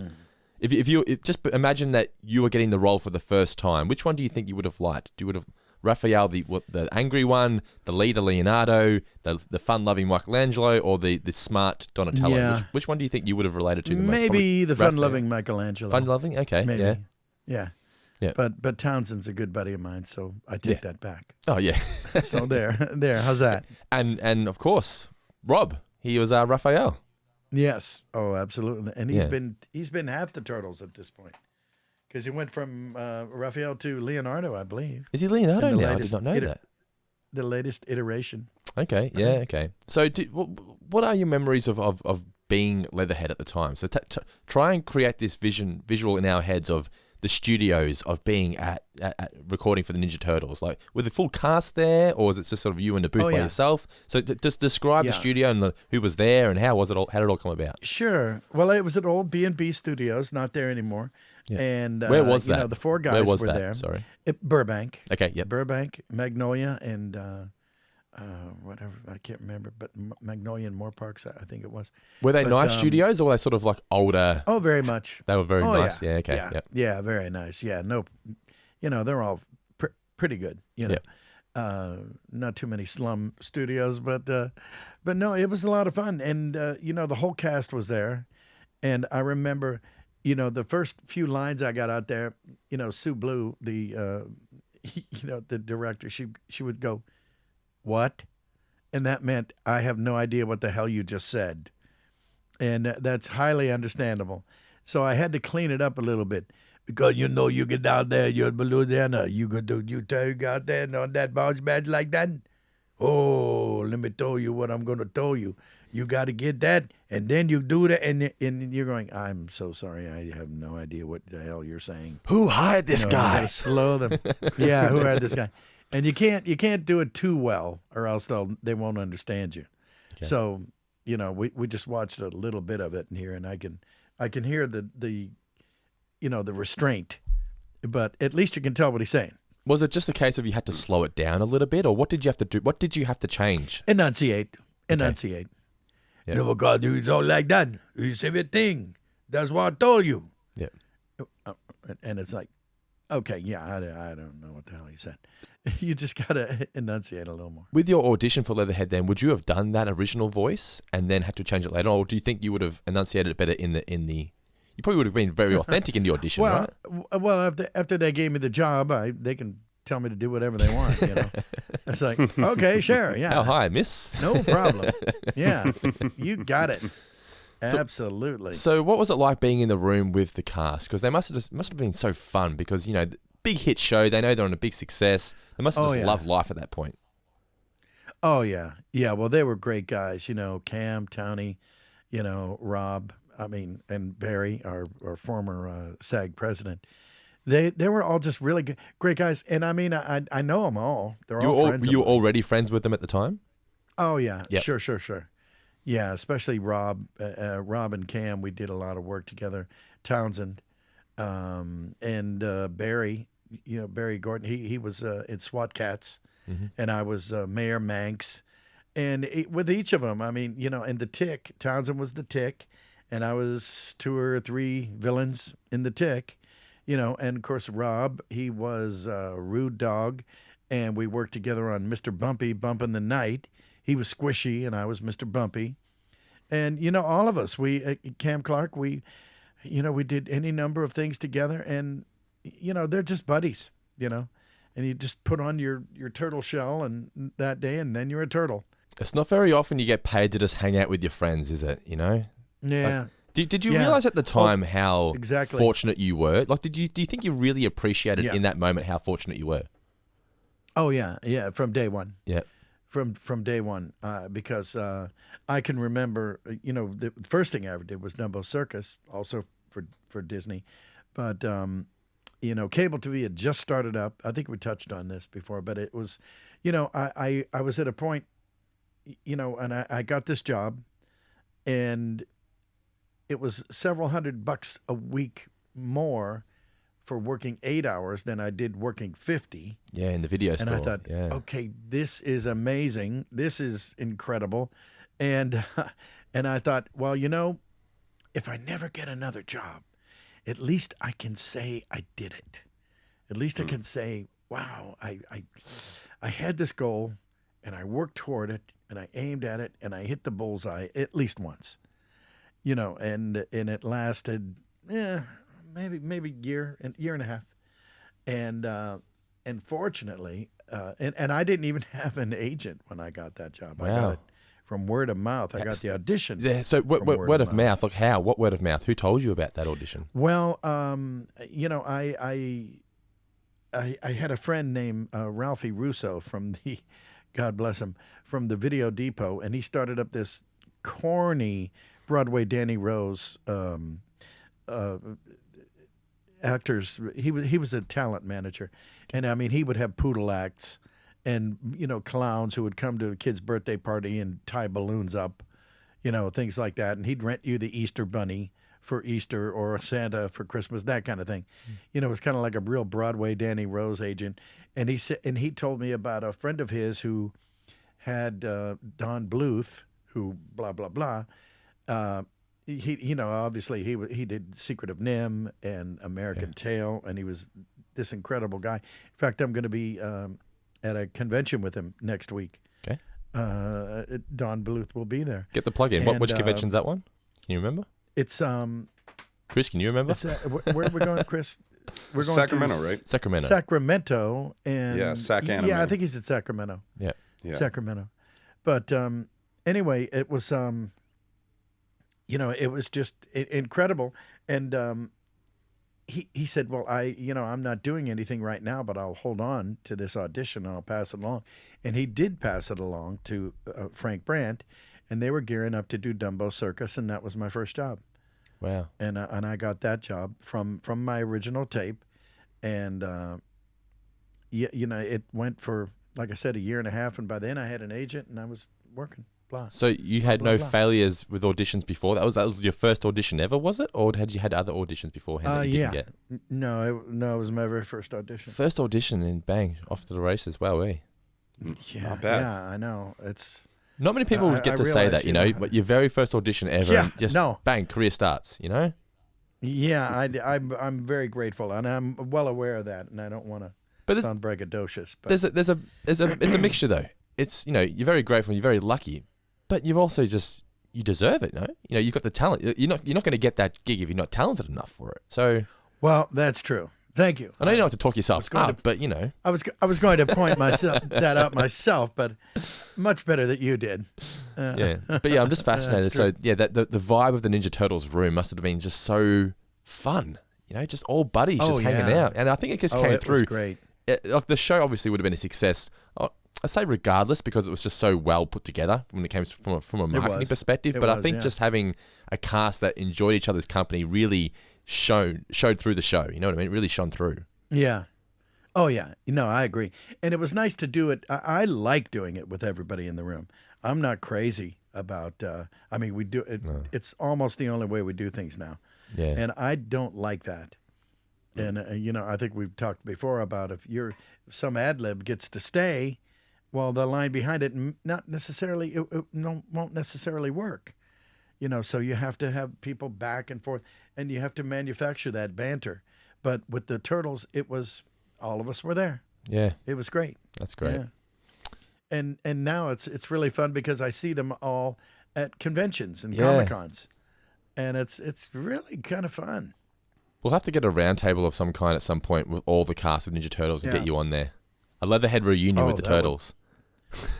if you just imagine that you were getting the role for the first time, which one do you think you would have liked? Do you would have Raphael, the angry one, the leader Leonardo, the fun-loving Michelangelo, or the smart Donatello? Yeah. Which one do you think you would have related to the most? Maybe Probably the Raphael. fun-loving Michelangelo. Fun-loving? Okay, Maybe. yeah. Yeah. But Townsend's a good buddy of mine, so I take that back. Oh, yeah. So there. How's that? and of course, Rob, he was Raphael. Yes. Oh, absolutely. And he's Yeah. been half the turtles at this point, because he went from Raphael to Leonardo, I believe. Is he Leonardo And the now? I did latest not know that. The latest iteration. Okay, yeah, okay. So, what are your memories of being Leatherhead at the time? So, try and create this visual in our heads of the studios of being at recording for the Ninja Turtles, like with the full cast there, or is it just sort of you in the booth by yourself? So, just describe the studio and who was there and how did it all come about? Sure. Well, it was at old B&B Studios, not there anymore. Yeah. And Where was that? The four guys Where was were that? there. Sorry. Burbank. Okay. Yep. Burbank, Magnolia, and whatever, I can't remember, but Magnolia and Moore Parks, I think it was. Were they But, nice studios, or were they sort of like older? Oh, very much. They were very Oh, nice. yeah. Yeah. Okay. Yeah. Yep. Yeah, very nice. Yeah, no, they're all pretty good. Yep. Not too many slum studios, but no, it was a lot of fun, and the whole cast was there, and I remember, the first few lines I got out there, Sue Blue, the the director, she would go, "What?" And that meant, I have no idea what the hell you just said. And that's highly understandable. So I had to clean it up a little bit. Because, you get down there, you're in Louisiana, you go out there and on that bounce badge like that. Oh, let me tell you what I'm going to tell you. You got to get that, and then you do that, and you're going, I'm so sorry, I have no idea what the hell you're saying. Who hired this You guy? gotta slow them. Yeah, who hired this guy? And you can't do it too well, or else they won't understand you. Okay. So we just watched a little bit of it in here, and I can hear the the restraint, but at least you can tell what he's saying. Was it just a case of you had to slow it down a little bit, or what did you have to do? What did you have to change? Enunciate. Yep. Never got to do it all like that. You say a thing. That's what I told you. Yeah. And it's like, okay, yeah, I don't know what the hell he said. You just gotta enunciate a little more. With your audition for Leatherhead, then would you have done that original voice and then had to change it later, or do you think you would have enunciated it better in the? You probably would have been very authentic in the audition, right? Well, after they gave me the job, they can tell me to do whatever they want. It's like, okay, sure, yeah. How high, miss? No problem. Yeah, you got it. Absolutely. So, what was it like being in the room with the cast? Because they must have been so fun. Because big hit show, they know they're on a big success. They must have just loved life at that point. Oh yeah. Well, they were great guys. Cam, Tony, Rob. And Barry, our former SAG president. They were all just really great guys. And I know them all. They're all friends. You were already friends with them at the time? Oh yeah. Yep. Sure. Yeah, especially Rob and Cam. We did a lot of work together. Townsend, and Barry. Barry Gordon. He was in SWAT Cats, and I was Mayor Manx. And with each of them, and the Tick. Townsend was the Tick, and I was 2 or 3 villains in the Tick. And of course Rob. He was Rude Dog, and we worked together on Mr. Bumpy, Bumpin' the Night. He was Squishy, and I was Mr. Bumpy. And, all of us, Cam Clark, we did any number of things together. And, they're just buddies, And you just put on your turtle shell and that day, and then you're a turtle. It's not very often you get paid to just hang out with your friends, is it? Yeah. Did you realize at the time how exactly. fortunate you were? Like, do you think you really appreciated in that moment how fortunate you were? Oh, yeah. Yeah, from day one. Yeah. From day one, because I can remember, the first thing I ever did was Dumbo Circus, also for Disney, but cable TV had just started up. I think we touched on this before, but it was, I was at a point, and I got this job, and it was several $100 a week more for working 8 hours than I did working 50. Yeah, in the video store. And I thought, okay, this is amazing. This is incredible. And I thought, well, if I never get another job, at least I can say I did it. At least I can say, wow, I had this goal, and I worked toward it, and I aimed at it, and I hit the bullseye at least once. And it lasted, maybe year and a half, and fortunately, and I didn't even have an agent when I got that job. Wow. I got it from word of mouth. I got the audition. Yeah. So word of mouth. Like how? What word of mouth? Who told you about that audition? Well, I had a friend named Ralphie Russo from the, God bless him, from the Video Depot, and he started up this corny Broadway Danny Rose actors. He was a talent manager, and he would have poodle acts, and clowns who would come to the kid's birthday party and tie balloons up, things like that. And he'd rent you the Easter Bunny for Easter or a Santa for Christmas, that kind of thing. It was kind of like a real Broadway Danny Rose agent. And he told me about a friend of his who had Don Bluth, who blah blah blah. He obviously he did Secret of Nim and American Tail, and he was this incredible guy. In fact, I'm going to be at a convention with him next week. Okay. Don Bluth will be there. Get the plug in. Which convention's that one? Can you remember? It's Chris, can you remember? Where are we going, Chris? We're going Sacramento, to right? Sacramento, and Sac Anime. Yeah, I think he's at Sacramento. Yeah. Sacramento. But anyway, it was it was just incredible. And he said, well, I'm not doing anything right now, but I'll hold on to this audition and I'll pass it along. And he did pass it along to Frank Brandt, and they were gearing up to do Dumbo Circus, and that was my first job. Wow. And I got that job from my original tape, and it went for, like I said, a year and a half, and by then I had an agent and I was working. Blah. So you had no failures with auditions before? That was your first audition ever, was it? Or had you had other auditions beforehand that you didn't get? No, it was my very first audition. First audition and bang, off to the races. Wow, Yeah, Not bad. yeah, I know. It's not many people would get to say that, but your very first audition ever, and just bang, career starts, Yeah, I'm very grateful, and I'm well aware of that, and I don't want to sound braggadocious. But it's a mixture though. It's you're very grateful, you're very lucky, but you've also you deserve it, no? You've got the talent. You're not going to get that gig if you're not talented enough for it. So, well, that's true. Thank you. I know you don't have to talk yourself up, but I was going to point that out myself, but much better that you did. But I'm just fascinated. So that the vibe of the Ninja Turtles room must have been just so fun. Just all buddies just hanging out, and I think it just came through. Was great. Like the show obviously would have been a success. I say regardless, because it was just so well put together when it came from a marketing perspective. But I think just having a cast that enjoyed each other's company really showed through the show. You know what I mean? It really shone through. Yeah. Oh yeah. I agree. And it was nice to do it. I like doing it with everybody in the room. I'm not crazy about. We do it. No. It's almost the only way we do things now. Yeah. And I don't like that. And I think we've talked before about if some ad lib gets to stay, well, the line behind it won't necessarily work. So you have to have people back and forth, and you have to manufacture that banter. But with the Turtles, it was all of us were there. Yeah, it was great. That's great. Yeah. And now it's really fun because I see them all at conventions and Comic-Cons, and it's really kind of fun. We'll have to get a roundtable of some kind at some point with all the cast of Ninja Turtles and get you on there. A Leatherhead reunion with the Turtles.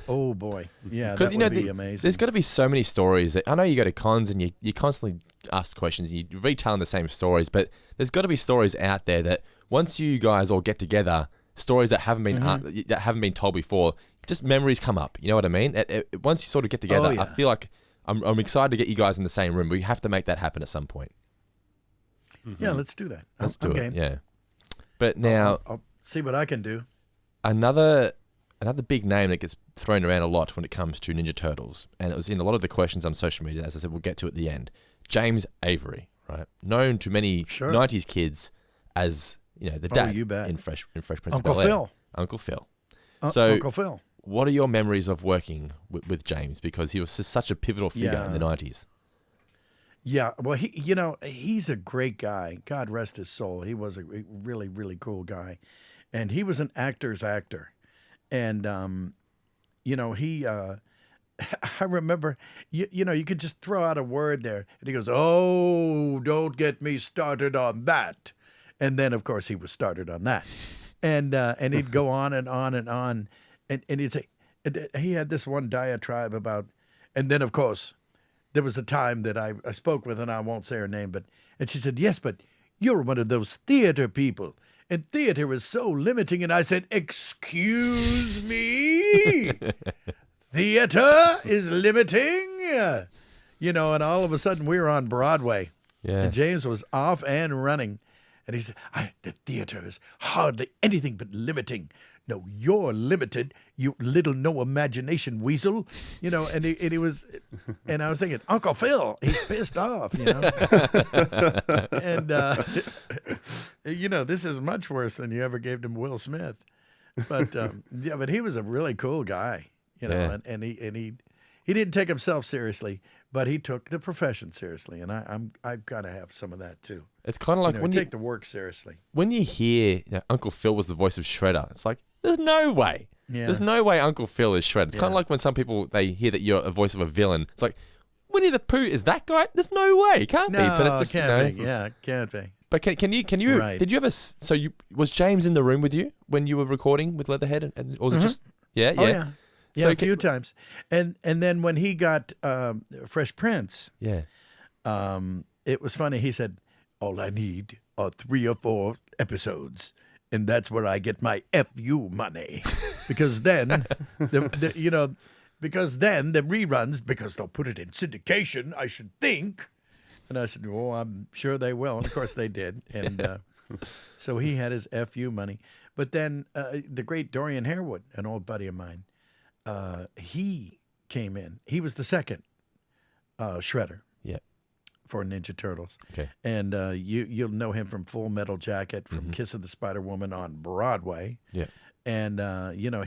Oh boy, yeah, that would be amazing. There's got to be so many stories that I know you go to cons and you constantly ask questions, and you're retelling the same stories, but there's got to be stories out there that once you guys all get together, stories that haven't been told before, just memories come up. You know what I mean? Once you sort of get together, I feel like I'm excited to get you guys in the same room. We have to make that happen at some point. Mm-hmm. Yeah, let's do that. Let's do it. Yeah, but now I'll see what I can do. Another big name that gets thrown around a lot when it comes to Ninja Turtles, and it was in a lot of the questions on social media, as I said, we'll get to at the end. James Avery, right? Known to many 90s kids as, the dad in Fresh Prince of Bel-Air. Uncle Phil. Uncle Phil. What are your memories of working with James? Because he was just such a pivotal figure in the 90s. Yeah, well, he's a great guy. God rest his soul. He was a really, really cool guy. And he was an actor's actor. And, I remember, you could just throw out a word there. And he goes, oh, don't get me started on that. And then, of course, he was started on that. And he'd go on and on and on. And he'd say, he had this one diatribe about, and then, of course, there was a time that I spoke with, and I won't say her name, and she said, yes, but you're one of those theater people. And theater is so limiting. And I said, excuse me? Theater is limiting? And all of a sudden we were on Broadway. Yeah. And James was off and running. And he said, the theater is hardly anything but limiting. No, you're limited, you little no imagination weasel. And he was, and I was thinking, Uncle Phil, he's pissed off, And, this is much worse than you ever gave to Will Smith. But, but he was a really cool guy, you know, Yeah. and he didn't take himself seriously, but he took the profession seriously, and I've got to have some of that too. It's kind of like You know, when you take the work seriously. when you hear Uncle Phil was the voice of Shredder, it's like there's no way. Yeah. There's no way Uncle Phil is Shredder. It's kind of Yeah. like when some people they hear that you're a voice of a villain. It's like Winnie the Pooh is that guy? There's no way. It can't be. But it just can't be. Yeah, can't be. But can you Right. did you ever was James in the room with you when you were recording with Leatherhead and or was it just yeah Oh yeah. Yeah, So a few times, and then when he got Fresh Prince, yeah it was funny. He said, "All I need are 3 or 4 episodes, and that's where I get my FU money." Because then, because then the reruns, because they'll put it in syndication, I should think. And I said, "Oh, I'm sure they will." And of course they did. And so he had his FU money. But then the great Dorian Harewood, an old buddy of mine, he came in. He was the second Shredder. yeah For Ninja Turtles. Okay. And you'll know him from Full Metal Jacket, from Kiss of the Spider Woman on Broadway. yeah And,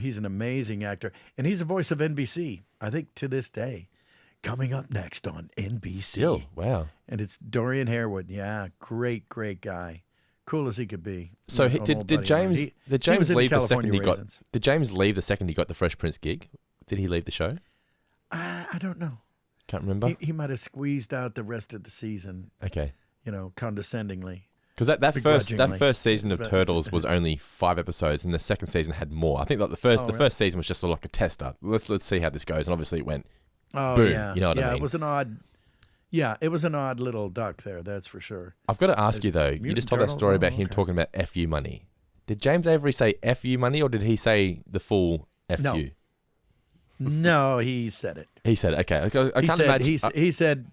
he's an amazing actor. And he's a voice of NBC, I think, to this day. Coming up next on NBC. still wow. And it's Dorian Harewood. Yeah, great guy. Cool as he could be. So An old did buddy of mine. James He did James was in leave the California second he got Raisins. did James leave the second he got the Fresh Prince gig? Did he leave the show? I don't know. Can't remember. He might have squeezed out the rest of the season, Okay. condescendingly. Because that Begrudgingly. first season of But- Turtles was only 5 episodes, and the second season had more. I think like the first season was just sort of like a tester. Let's see how this goes, and obviously it went Oh, boom. yeah. You know what I yeah, mean? it was an odd. Yeah, it was an odd little duck there. That's for sure. I've got to ask you though. You Mutant just told that Turtles? story Oh, about him okay. talking about FU money. Did James Avery say FU money, or did he say the full FU? No. No, he said it. He said, okay. I He can't said, imagine. he said,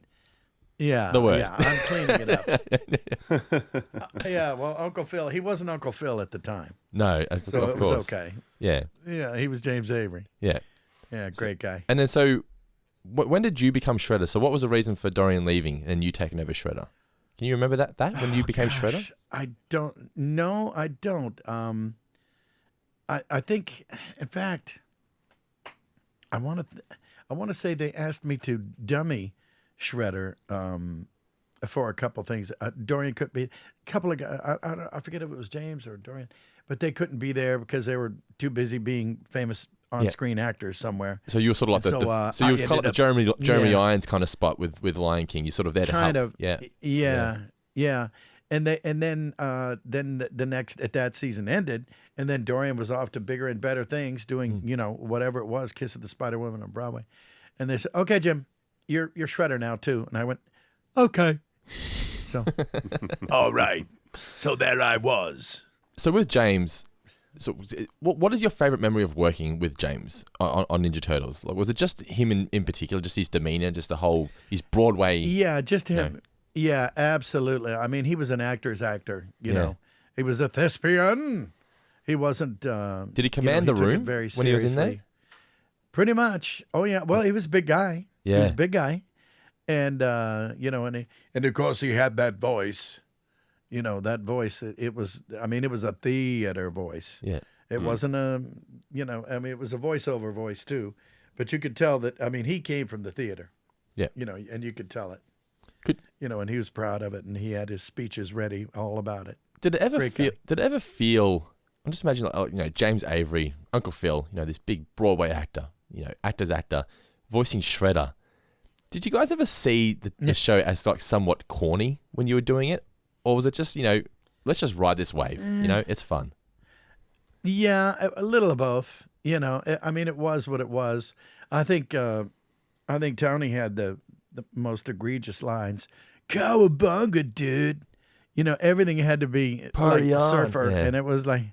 yeah. The word. Yeah, I'm cleaning it up. Yeah, well, Uncle Phil, he wasn't Uncle Phil at the time. No, So of it course. was okay. Yeah, Yeah, he was James Avery. yeah. Yeah, great guy. And then so, when did you become Shredder? So what was the reason for Dorian leaving and you taking over Shredder? Can you remember that when you became Shredder? Gosh, I don't. No, I don't. I think, in fact, I want to say they asked me to dummy Shredder for a couple things. Dorian could be a couple of guys. I forget if it was James or Dorian, but they couldn't be there because they were too busy being famous on-screen actors somewhere. So you were sort of like And so you were kind of like the Jeremy yeah. Irons kind of spot with Lion King. You're sort of there to Kind help. of. Yeah. Yeah. And then the next that season ended, and then Dorian was off to bigger and better things, doing whatever it was, Kiss of the Spider Woman on Broadway, and they said, "Okay, Jim, you're Shredder now too," and I went, "Okay." So, all right. So there I was. So with James, so what is your favorite memory of working with James on Ninja Turtles? Like, was it just him in particular, just his demeanor, just his Broadway? Yeah, just him. No. Yeah, absolutely. I mean, he was an actor's actor. You Yeah. know, he was a thespian. He wasn't. Did he command the room when he was in there? Pretty much. Oh yeah. Well, he was a big guy. Yeah. He was a big guy, and and of course he had that voice. That voice. It was. I mean, it was a theater voice. Yeah. It wasn't a. I mean, it was a voiceover voice too, but you could tell that. I mean, he came from the theater. Yeah. And you could tell it. Could And he was proud of it, and he had his speeches ready, all about it. Did it ever Great feel? guy. Did it ever feel? I'm just imagining, like, James Avery, Uncle Phil, this big Broadway actor, actor's actor, voicing Shredder. Did you guys ever see the show as like somewhat corny when you were doing it, or was it just let's just ride this wave? It's fun. Yeah, a little of both. I mean, it was what it was. I think Tony had the most egregious lines. Cowabunga, dude. Everything had to be Party like on. surfer, Yeah. and it was like,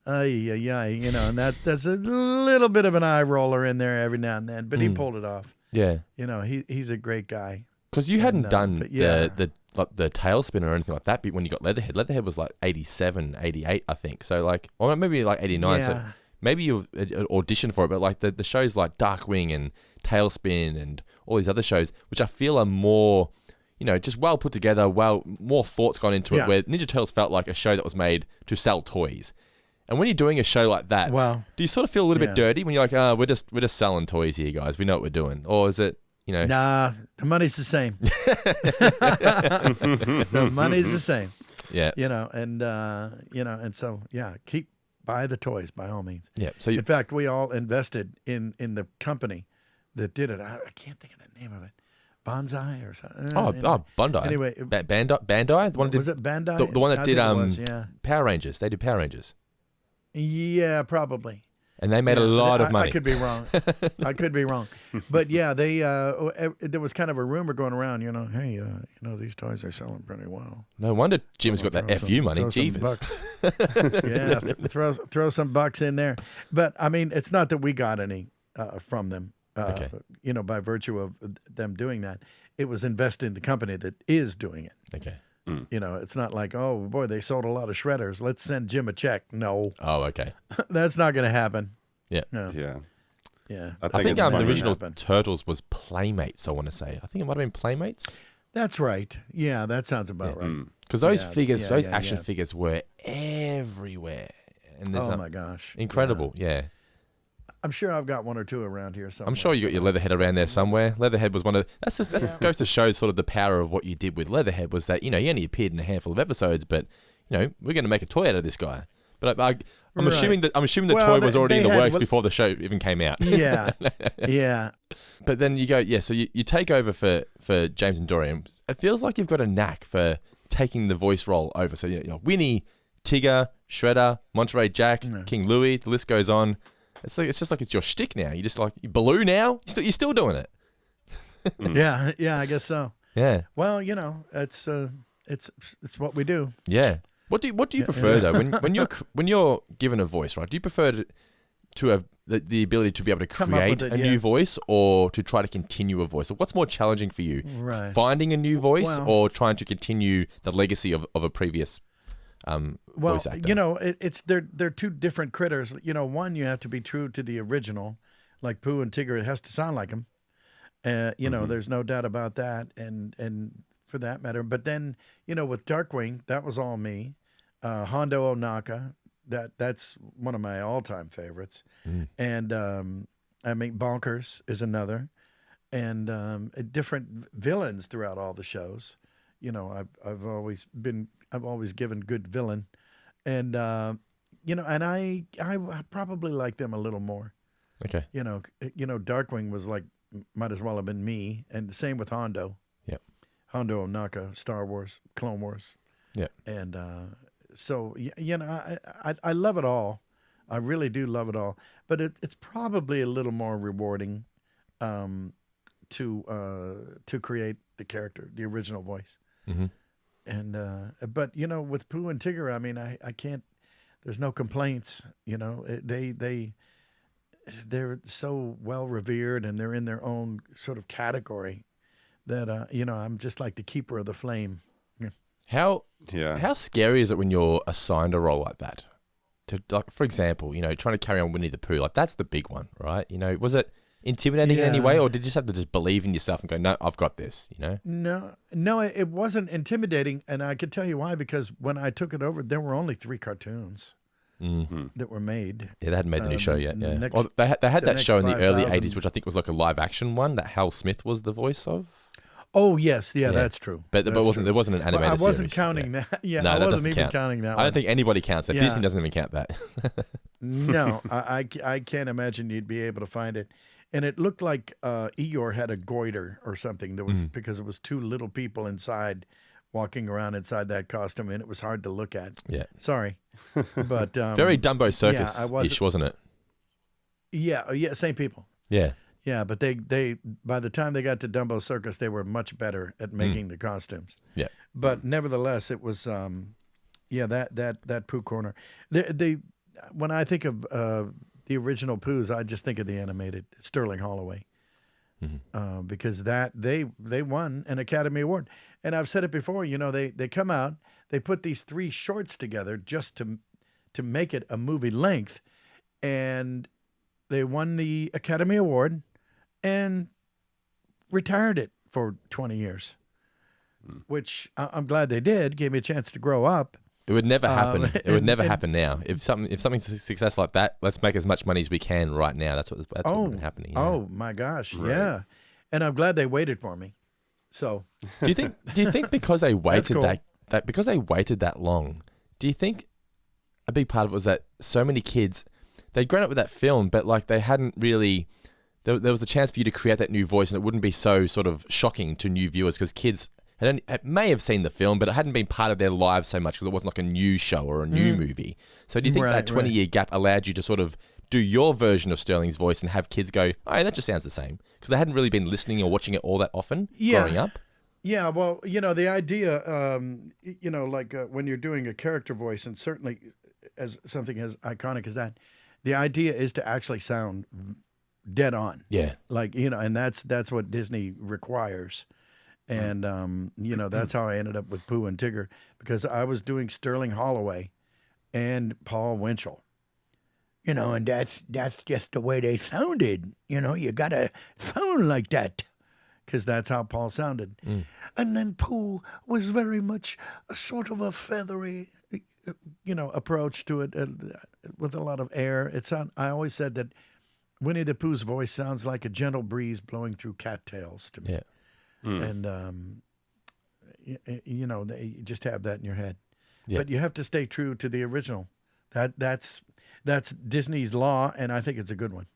ay, and that's a little bit of an eye roller in there every now and then, but he pulled it off. Yeah. He's a great guy. Because you hadn't done but yeah. the tailspin or anything like that when you got Leatherhead. Leatherhead was like 87, 88, I think. So like, or maybe like 89. So Yeah. maybe you auditioned for it, but like the shows like Darkwing and Tailspin and all these other shows, which I feel are more, just well put together, more thoughts gone into it, Yeah. where Ninja Turtles felt like a show that was made to sell toys. And when you're doing a show like that, Well, do you sort of feel a little bit dirty when you're like, we're just selling toys here, guys. We know what we're doing, or is it, Nah, the money's the same. The money's the same. Yeah. And so buy the toys by all means. Yeah. So in fact, we all invested in the company that did it. I can't think of the name of it. Bonsai or something. Bandai. Anyway, Bandai. The one that was did, it Bandai? the one that I did think it was, yeah. Power Rangers. They did Power Rangers, Yeah, probably. and they made a lot of money. I could be wrong. But yeah, they there was kind of a rumor going around. Hey, these toys are selling pretty well. No wonder Jim's got that FU money. Jeeves. Yeah, throw some bucks in there. But I mean, it's not that we got any from them. Okay. By virtue of them doing that, it was invested in the company that is doing it. Okay. It's not like, oh boy, they sold a lot of shredders. Let's send Jim a check. No. Oh, okay. That's not going to happen. Yeah. No. Yeah. Yeah. I I think it's the funny. original Turtles was Playmates, I want to say. I think it might have been Playmates. That's right. Yeah, that sounds about right. Because those Yeah, figures, yeah, those yeah, action yeah. figures were everywhere. And there's Oh my gosh. incredible, yeah. I'm sure I've got one or two around here somewhere. I'm sure you got your Leatherhead around there somewhere. Leatherhead was one of that goes to show sort of the power of what you did with Leatherhead was that he only appeared in a handful of episodes, but we're going to make a toy out of this guy. But I'm assuming the toy was already in the works before the show even came out. Yeah, yeah. But then you go, so you take over for James and Dorian. It feels like you've got a knack for taking the voice role over. So Winnie, Tigger, Shredder, Monterey Jack, King Louie, the list goes on. It's just like it's your shtick now. You just like Baloo now. You're still doing it. Yeah, I guess so. Yeah. Well, it's what we do. Yeah. What do you prefer though when you're given a voice, right? Do you prefer to have the ability to be able to create a new voice or to try to continue a voice? What's more challenging for you? Right. Finding a new voice or trying to continue the legacy of a previous voice actor? They're two different critters. One, you have to be true to the original, like Pooh and Tigger. It has to sound like them. There's no doubt about that, and for that matter. But then, with Darkwing, that was all me. Hondo Onaka, that's one of my all-time favorites. And Bonkers is another, and different villains throughout all the shows. I've always given good villain, and and I probably like them a little more. Okay. Darkwing was like might as well have been me, and the same with Hondo. Yep. Hondo Onaka, Star Wars, Clone Wars. Yeah. And so I love it all. I really do love it all, but it's probably a little more rewarding to create the character, the original voice. Mm-hmm. And but with Pooh and Tigger, I mean, I can't. There's no complaints. They're so well revered, and they're in their own sort of category that I'm just like the keeper of the flame. How scary is it when you're assigned a role like that? Like, for example, trying to carry on Winnie the Pooh, like that's the big one, right? Was it intimidating in any way, or did you just have to just believe in yourself and go, no, I've got this, No, it wasn't intimidating, and I could tell you why, because when I took it over, there were only 3 cartoons that were made. Yeah, they hadn't made the new show yet, yeah. Next, well, they had that show in the early 5,000. 80s, which I think was like a live action one that Hal Smith was the voice of. Oh, yes, yeah, that's true. But there wasn't an animated series. I wasn't counting that. Yeah, No, I that wasn't doesn't even count. counting that I one. don't think anybody counts that. Yeah. Disney doesn't even count that. No, I can't imagine you'd be able to find it. And it looked like Eeyore had a goiter or something. That was because it was 2 little people inside, walking around inside that costume, and it was hard to look at. Yeah. Sorry, but Very Dumbo Circus-ish, wasn't it? Yeah, same people. Yeah. Yeah, but they by the time they got to Dumbo Circus, they were much better at making the costumes. Yeah. But nevertheless, it was that Pooh corner. When I think of the original Poohs, I just think of the animated Sterling Holloway, because they won an Academy Award. And I've said it before. They come out, they put these 3 shorts together just to make it a movie length, and they won the Academy Award and retired it for 20 years, which I'm glad they did. Gave me a chance to grow up. It would never happen. It would never and- happen now. If something's a success like that, let's make as much money as we can right now. That's what's been happening. Yeah. Oh my gosh, Right. yeah. And I'm glad they waited for me. So Do you think because they waited cool. that because they waited that long, do you think a big part of it was that so many kids, they'd grown up with that film, but like they hadn't really, there was a chance for you to create that new voice and it wouldn't be so sort of shocking to new viewers because kids may have seen the film, but it hadn't been part of their lives so much because it wasn't like a new show or a new movie. So do you think that 20-year gap allowed you to sort of do your version of Sterling's voice and have kids go, oh, that just sounds the same? Because they hadn't really been listening or watching it all that often growing up. Yeah, well, the idea, like when you're doing a character voice, and certainly as something as iconic as that, the idea is to actually sound dead on. Yeah. Like, and that's what Disney requires. And, that's how I ended up with Pooh and Tigger, because I was doing Sterling Holloway and Paul Winchell. And that's just the way they sounded. You got to sound like that, because that's how Paul sounded. And then Pooh was very much a sort of a feathery, approach to it, with a lot of air. I always said that Winnie the Pooh's voice sounds like a gentle breeze blowing through cattails to me. Yeah. And, you just have that in your head. Yeah. But you have to stay true to the original. That's Disney's law, and I think it's a good one.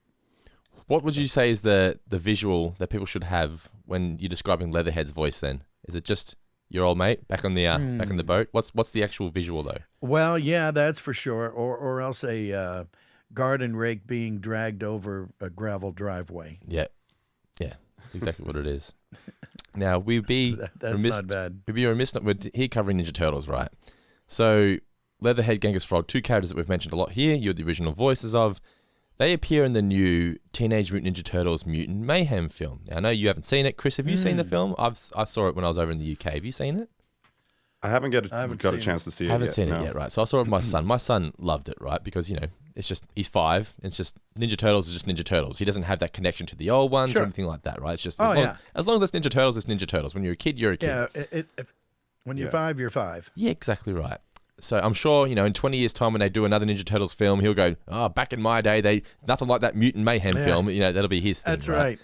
What would you say is the visual that people should have when you're describing Leatherhead's voice then? Is it just your old mate back on the back in the boat? What's the actual visual though? Well, yeah, that's for sure. Or else a garden rake being dragged over a gravel driveway. Yeah. That's exactly what it is. Now, we'd be That's remiss, not bad. We'd be remiss not, we're here covering Ninja Turtles, right? So, Leatherhead, Genghis Frog, two characters that we've mentioned a lot here, you're the original voices of. They appear in the new Teenage Mutant Ninja Turtles Mutant Mayhem film. Now, I know you haven't seen it. Chris, have you seen the film? I saw it when I was over in the UK. Have you seen it? I haven't got a chance to see it. I haven't yet, seen no. it yet, right? So I saw it with my son. My son loved it, right? Because, it's just, he's 5. It's just, Ninja Turtles is just Ninja Turtles. He doesn't have that connection to the old ones or anything like that, right? It's just, as long as it's Ninja Turtles, it's Ninja Turtles. When you're a kid, you're a kid. Yeah, when you're 5, you're 5. Yeah, exactly right. So I'm sure, in 20 years' time when they do another Ninja Turtles film, he'll go, back in my day, nothing like that Mutant Mayhem film. That'll be his thing, That's right.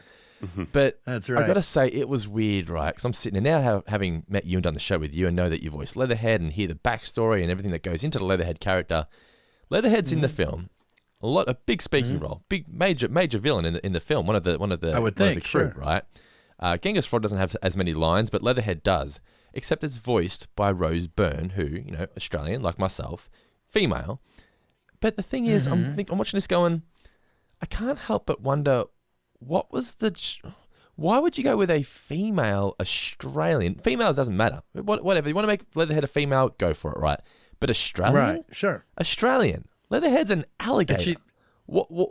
But That's right. I got to say, it was weird, right? Because I'm sitting there now having met you and done the show with you and know that you voiced Leatherhead and hear the backstory and everything that goes into the Leatherhead character. Leatherhead's in the film. A big speaking role, big major villain in the film. One of the I would think, crew, sure. right? Genghis Frog doesn't have as many lines, but Leatherhead does, except it's voiced by Rose Byrne, who Australian like myself, female. But the thing is, I'm watching this going, I can't help but wonder, why would you go with a female Australian? Females doesn't matter. Whatever you want to make Leatherhead a female, go for it, right? But Australian, Right, sure. Australian. Leatherhead's an alligator.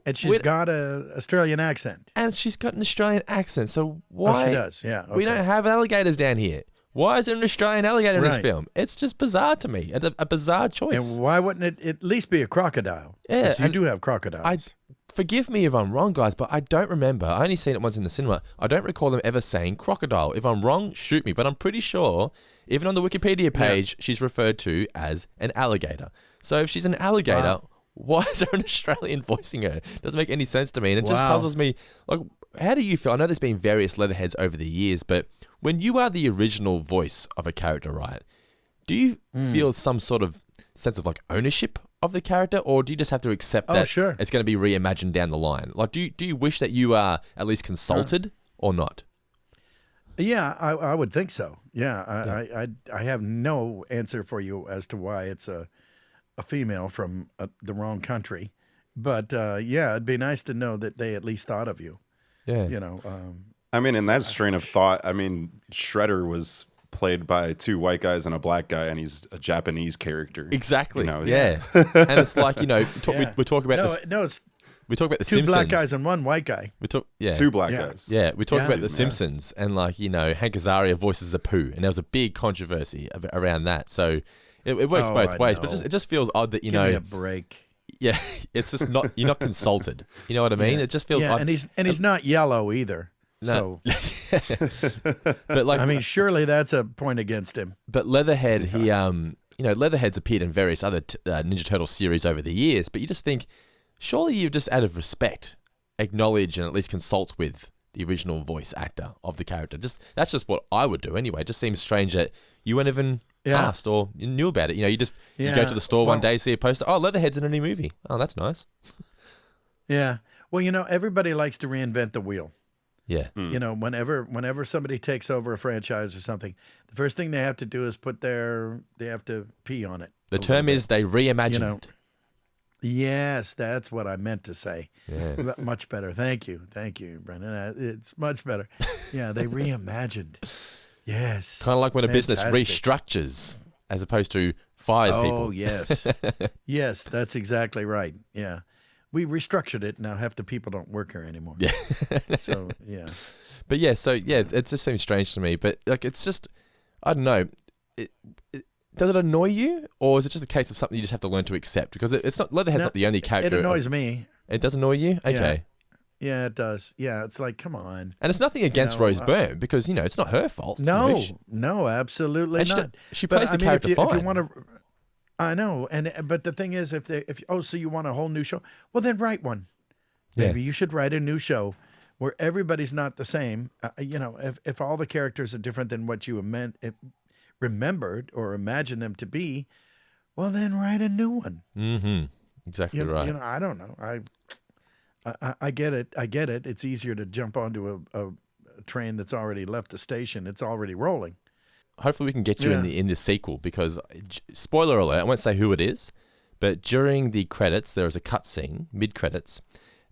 And she's got an Australian accent. And she's got an Australian accent. So why? Oh, she does, yeah. We okay. don't have alligators down here. Why is there an Australian alligator in this Right. film? It's just bizarre to me. A bizarre choice. And why wouldn't it at least be a crocodile? Yeah, 'Cause you and do have crocodiles. Forgive me if I'm wrong, guys, but I don't remember. I only seen it once in the cinema. I don't recall them ever saying crocodile. If I'm wrong, shoot me. But I'm pretty sure, even on the Wikipedia page, she's referred to as an alligator. So if she's an alligator, why is there an Australian voicing her? Doesn't make any sense to me. And it just puzzles me. Like, how do you feel? I know there's been various Leatherheads over the years, but when you are the original voice of a character, right, do you feel some sort of sense of like ownership of the character, or do you just have to accept that it's going to be reimagined down the line? Like, do you wish that you are at least consulted or not? Yeah, I would think so. Yeah, I have no answer for you as to why it's a female from the wrong country, but it'd be nice to know that they at least thought of you. Yeah, I mean, in that strain of thought, I mean, Shredder was played by 2 white guys and a black guy, and he's a Japanese character. Exactly. And it's like we talk about this. No, it's we talk about the 2 Simpsons. black guys and 1 white guy. We talk 2 black guys. Yeah, we talked about The Simpsons, and like Hank Azaria voices Apu, and there was a big controversy around that. So it works both ways, but it just feels odd that Give me a break. Yeah, it's just not you're not consulted. You know what I mean? It just feels odd. and he's not yellow either. No. So, but like, I mean, surely that's a point against him. But Leatherhead, Leatherhead's appeared in various other Ninja Turtle series over the years, but you just think, surely you just out of respect acknowledge and at least consult with the original voice actor of the character. That's just what I would do anyway. It just seems strange that you weren't even asked or you knew about it. You go to the store one day, see a poster. Oh, Leatherhead's in a new movie. Oh, that's nice. Yeah. Well, everybody likes to reinvent the wheel. Yeah. Whenever somebody takes over a franchise or something, the first thing they have to do is they have to pee on it. The term is they reimagine it. Yes, that's what I meant to say. Yeah. Much better. Thank you, Brendan. It's much better. Yeah, they reimagined. Yes. Kind of like when a business restructures as opposed to fires people. Oh, yes. Yes, that's exactly right. Yeah. We restructured it. Now half the people don't work here anymore. Yeah. So, yeah. But it just seems strange to me. But it's just, I don't know. Does it annoy you, or is it just a case of something you just have to learn to accept? Because it's not Leatherhead's not the only character. It annoys me. It does annoy you? Okay. Yeah, it does. Yeah, it's like, come on. And it's nothing against Rose Byrne because it's not her fault. No, absolutely not. She plays the character fine. If you want to, I know, but the thing is, so you want a whole new show? Well, then write one. Maybe you should write a new show where everybody's not the same. If all the characters are different than what you remembered or imagined them to be, well, then write a new one. Mm-hmm. Exactly right. I don't know. I get it. It's easier to jump onto a train that's already left the station. It's already rolling. Hopefully we can get you in the sequel because, spoiler alert, I won't say who it is, but during the credits, there is a cutscene, mid-credits,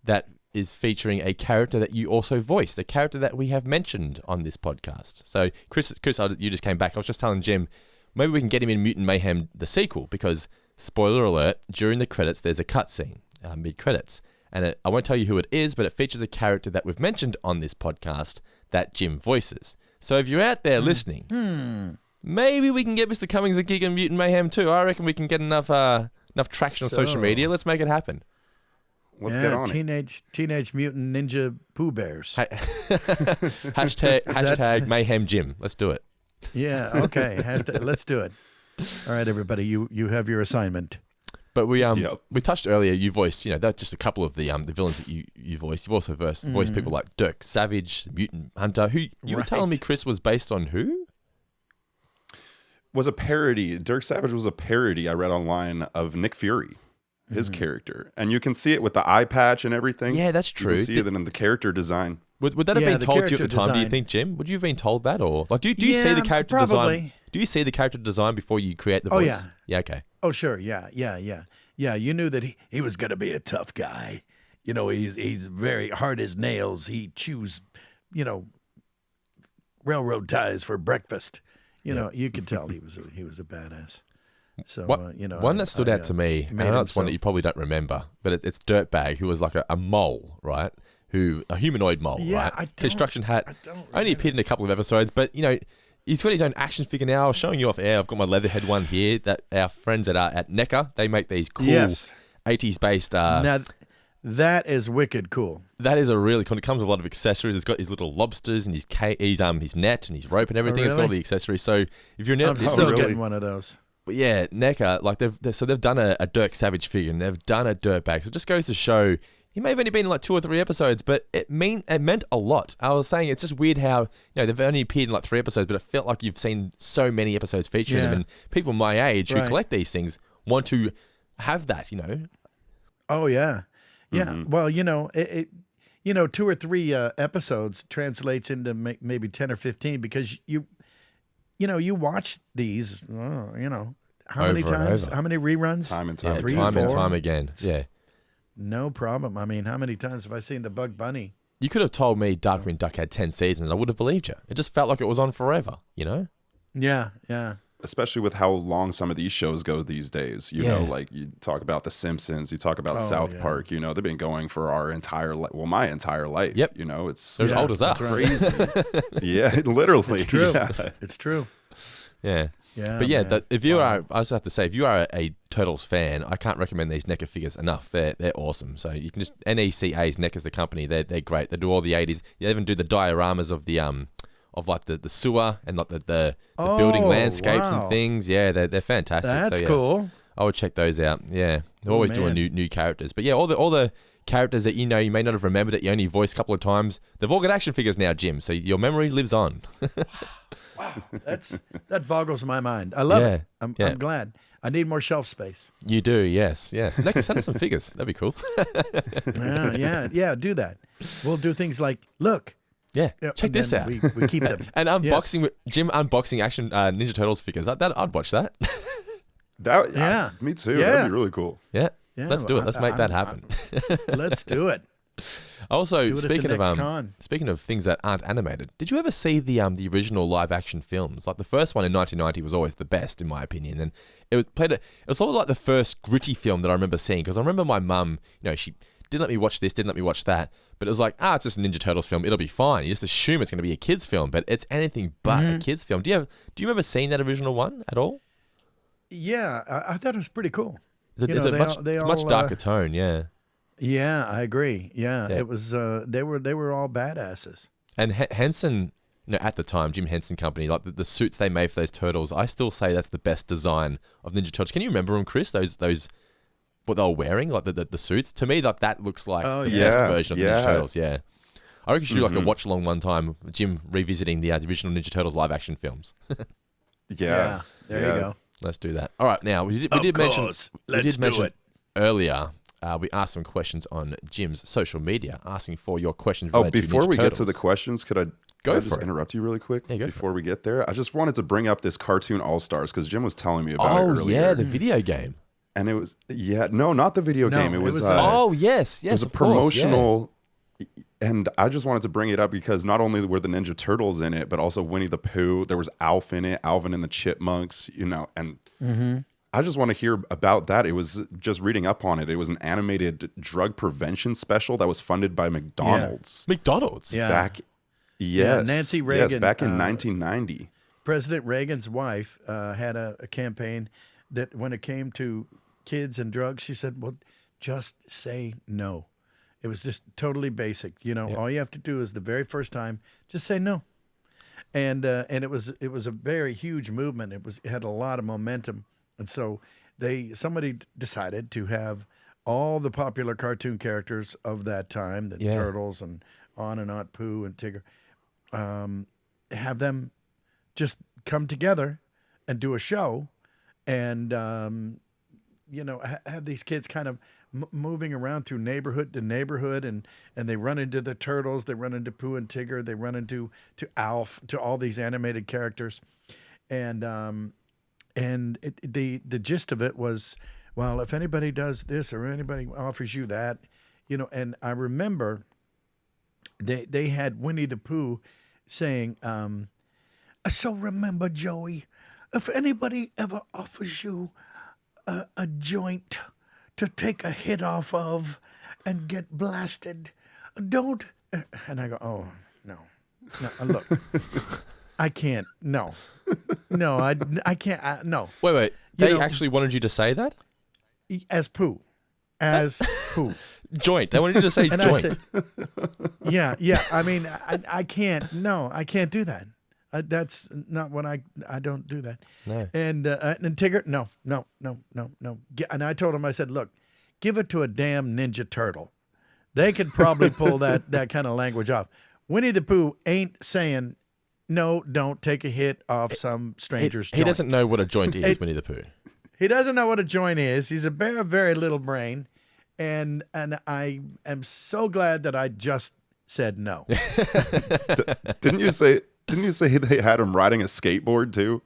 that is featuring a character that you also voiced, a character that we have mentioned on this podcast. So, Chris, you just came back. I was just telling Jim, maybe we can get him in Mutant Mayhem, the sequel, because, spoiler alert, during the credits, there's a cutscene, mid-credits. And I won't tell you who it is, but it features a character that we've mentioned on this podcast that Jim voices. So if you're out there listening, maybe we can get Mr. Cummings a gig in Mutant Mayhem too. I reckon we can get enough traction on social media. Let's make it happen. Let's get on Teenage Mutant Ninja Pooh Bears. Hashtag Mayhem Jim. Let's do it. Yeah, okay. Let's do it. All right, everybody, you have your assignment. But we touched earlier. You voiced, that's just a couple of the villains that you voiced. You've also voiced people like Dirk Savage, Mutant Hunter. Who you were telling me, Chris, was based on who? Was a parody. Dirk Savage was a parody I read online of Nick Fury, his character, and you can see it with the eye patch and everything. Yeah, that's true. You can see it in the character design. Would that have been told to you at the time? Do you think, Jim? Would you have been told that, or do you see the character design? Do you see the character design before you create the voice? Oh yeah. Yeah. Okay. Oh sure. Yeah. Yeah, you knew that he was going to be a tough guy. He's very hard as nails. He chews, railroad ties for breakfast. You could tell he was a badass. So one that stood out to me, and I know it's one that you probably don't remember, but it's Dirtbag, who was like a mole, right? A humanoid mole, right? Construction hat. Only appeared in a couple of episodes, but he's got his own action figure now. I was showing you off air. I've got my Leatherhead one here that our friends at NECA, they make these cool 80s based. Now, that is wicked cool. That is a really cool. It comes with a lot of accessories. It's got his little lobsters and his net and his rope and everything. It's got all the accessories. So if you're now, I'm still getting one of those. But yeah, NECA, they've done a Dirk Savage figure and they've done a Dirtbag. So it just goes to show. He may have only been in like 2 or 3 episodes, but it meant a lot. I was saying it's just weird how they've only appeared in like 3 episodes, but it felt like you've seen so many episodes featuring them, and people my age who collect these things want to have that. Oh yeah, yeah. Mm-hmm. Well, it 2 or 3 episodes translates into maybe 10 or 15 because you watch these. How many times? How many reruns? Time and time. Yeah, time and time again. Yeah. No problem. I mean, how many times have I seen the Bug Bunny? You could have told me Darkwing Duck had 10 seasons. I would have believed you. It just felt like it was on forever, Yeah. Especially with how long some of these shows go these days. Like you talk about The Simpsons, you talk about South Park. They've been going for our entire my entire life. Yep. It's as old as us. Crazy. Yeah, literally. It's true. Yeah. It's true. Yeah. Yeah, but yeah, if you are, I just have to say, if you are a Turtles fan, I can't recommend these NECA figures enough. They're awesome. So you can just NECA's NECA's the company. They're great. They do all the 80s. They even do the dioramas of the of like the sewer and like the building landscapes and wow. things. Yeah, they're fantastic. That's so, yeah, cool. I would check those out. Yeah, they're always doing new characters. But yeah, all the characters that you may not have remembered that you only voiced a couple of times, they've all got action figures now, Jim. So your memory lives on. Wow, that boggles my mind. I love it. I'm glad. I need more shelf space. You do, yes. Next, send us some figures. That'd be cool. Yeah. Do that. We'll do things like look. Yeah, check this out. We keep them. And unboxing, Jim unboxing action Ninja Turtles figures. I'd watch that. Me too. Yeah. That'd be really cool. Yeah, let's do it. Let's make that happen. Let's do it. Also, speaking of things that aren't animated, did you ever see the original live action films? Like the first one in 1990 was always the best in my opinion, and it was sort of like the first gritty film that I remember seeing, because I remember my mum, she didn't let me watch this, didn't let me watch that, but it was like, it's just a Ninja Turtles film, it'll be fine. You just assume it's going to be a kids film, but it's anything but a kids film. Do you remember seeing that original one at all? Yeah, I thought it was pretty cool. It's a much darker tone, yeah. Yeah, I agree. Yeah, it was. They were all badasses. And Henson, at the time, Jim Henson Company, like the suits they made for those turtles, I still say that's the best design of Ninja Turtles. Can you remember them, Chris? Those what they were wearing, like the suits. To me, like that looks like the best version of the Ninja Turtles. Yeah, I reckon you should do like a watch along one time, Jim revisiting the original Ninja Turtles live action films. There you go. Let's do that. All right, now we did mention earlier. We asked some questions on Jim's social media, asking for your questions related to Ninja Before we Turtles. get to the questions, could I just interrupt you really quick before we get there? I just wanted to bring up this Cartoon All-Stars because Jim was telling me about it earlier. Oh, yeah, the video game. And it was, no, not the video game. It was yes, it was a promotional, and I just wanted to bring it up because not only were the Ninja Turtles in it, but also Winnie the Pooh. There was Alf in it, Alvin and the Chipmunks, and I just want to hear about that. It was just reading up on it. It was an animated drug prevention special that was funded by McDonald's. McDonald's? Yeah. Nancy Reagan. Yes, back in 1990. President Reagan's wife had a campaign that when it came to kids and drugs, she said, well, just say no. It was just totally basic. All you have to do is the very first time, just say no. And it was a very huge movement. It had a lot of momentum. And so somebody decided to have all the popular cartoon characters of that time, the Turtles and on, Pooh and Tigger, have them just come together and do a show and, have these kids kind of moving around through neighborhood to neighborhood, and they run into the Turtles, they run into Pooh and Tigger, they run into Alf, to all these animated characters. And the gist of it was, well, if anybody does this or anybody offers you that, and I remember they had Winnie the Pooh saying, so remember, Joey, if anybody ever offers you a joint to take a hit off of and get blasted, don't. And I go, oh, no, look. I can't. No, I can't. No. Wait. They actually wanted you to say that? As Pooh. Joint. They wanted you to say and joint. I said, yeah. I mean, I can't. No, I can't do that. That's not what I don't do that. No. And Tigger, no. And I told him, I said, look, give it to a damn Ninja Turtle. They could probably pull that kind of language off. Winnie the Pooh ain't saying, no, don't take a hit off some stranger's joint. He doesn't know what a joint is, Winnie the Pooh. He doesn't know what a joint is. He's a very, very little brain. And I am so glad that I just said no. Didn't you say they had him riding a skateboard too?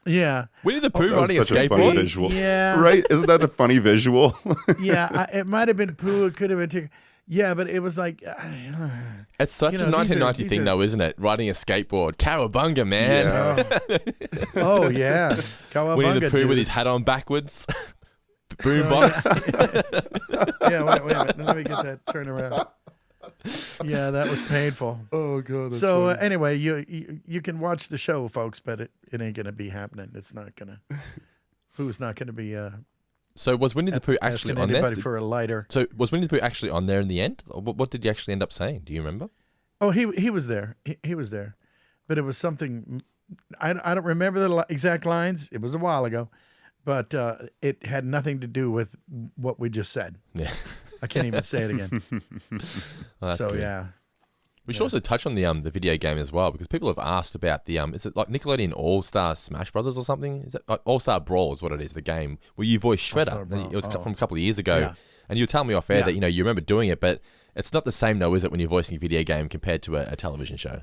Yeah. Winnie the Pooh riding a skateboard. A funny visual. Yeah. Right? Isn't that a funny visual? Yeah. It might have been Pooh. It could have been Tigger. Yeah, but it was like... it's such a 1990 thing, though, isn't it? Riding a skateboard. Cowabunga, man. Yeah. Oh, yeah. Cowabunga, Winnie the Pooh dude. with his hat on backwards. Boombox. Yeah, wait a minute. Let me get that turned around. Yeah, that was painful. Oh, God, that's so funny. anyway, you can watch the show, folks, but it ain't going to be happening. It's not going to... Pooh's not going to be... So was Winnie the Pooh actually on there? For a lighter. So was Winnie the Pooh actually on there in the end? Or what did he actually end up saying? Do you remember? Oh, he was there. He was there. but it was something. I don't remember the exact lines. It was a while ago, but it had nothing to do with what we just said. Yeah. I can't even say it again. Well, So good. yeah. We should also touch on the video game as well, because people have asked about the is it like Nickelodeon All Star Smash Brothers or something? Is it like All Star Brawl is what it is, the game where you voice Shredder? All-Star Brawl. And it was Oh. from a couple of years ago, Yeah. and you were telling me off air Yeah. that you remember doing it, but it's not the same though, is it, when you're voicing a video game compared to a television show?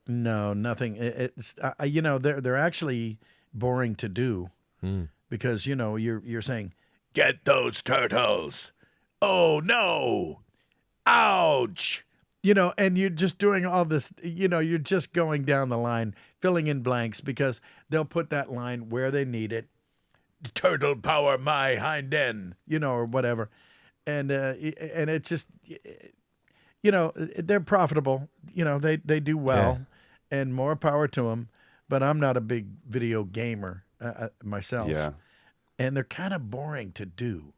No, nothing. It's they're actually boring to do because you're saying, "Get those turtles." Oh no. Ouch. And you're just doing all this, you're just going down the line, filling in blanks because they'll put that line where they need it. Turtle power my hind end, or whatever. And it's just, they're profitable. They do well and more power to them. But I'm not a big video gamer myself. Yeah. And they're kind of boring to do.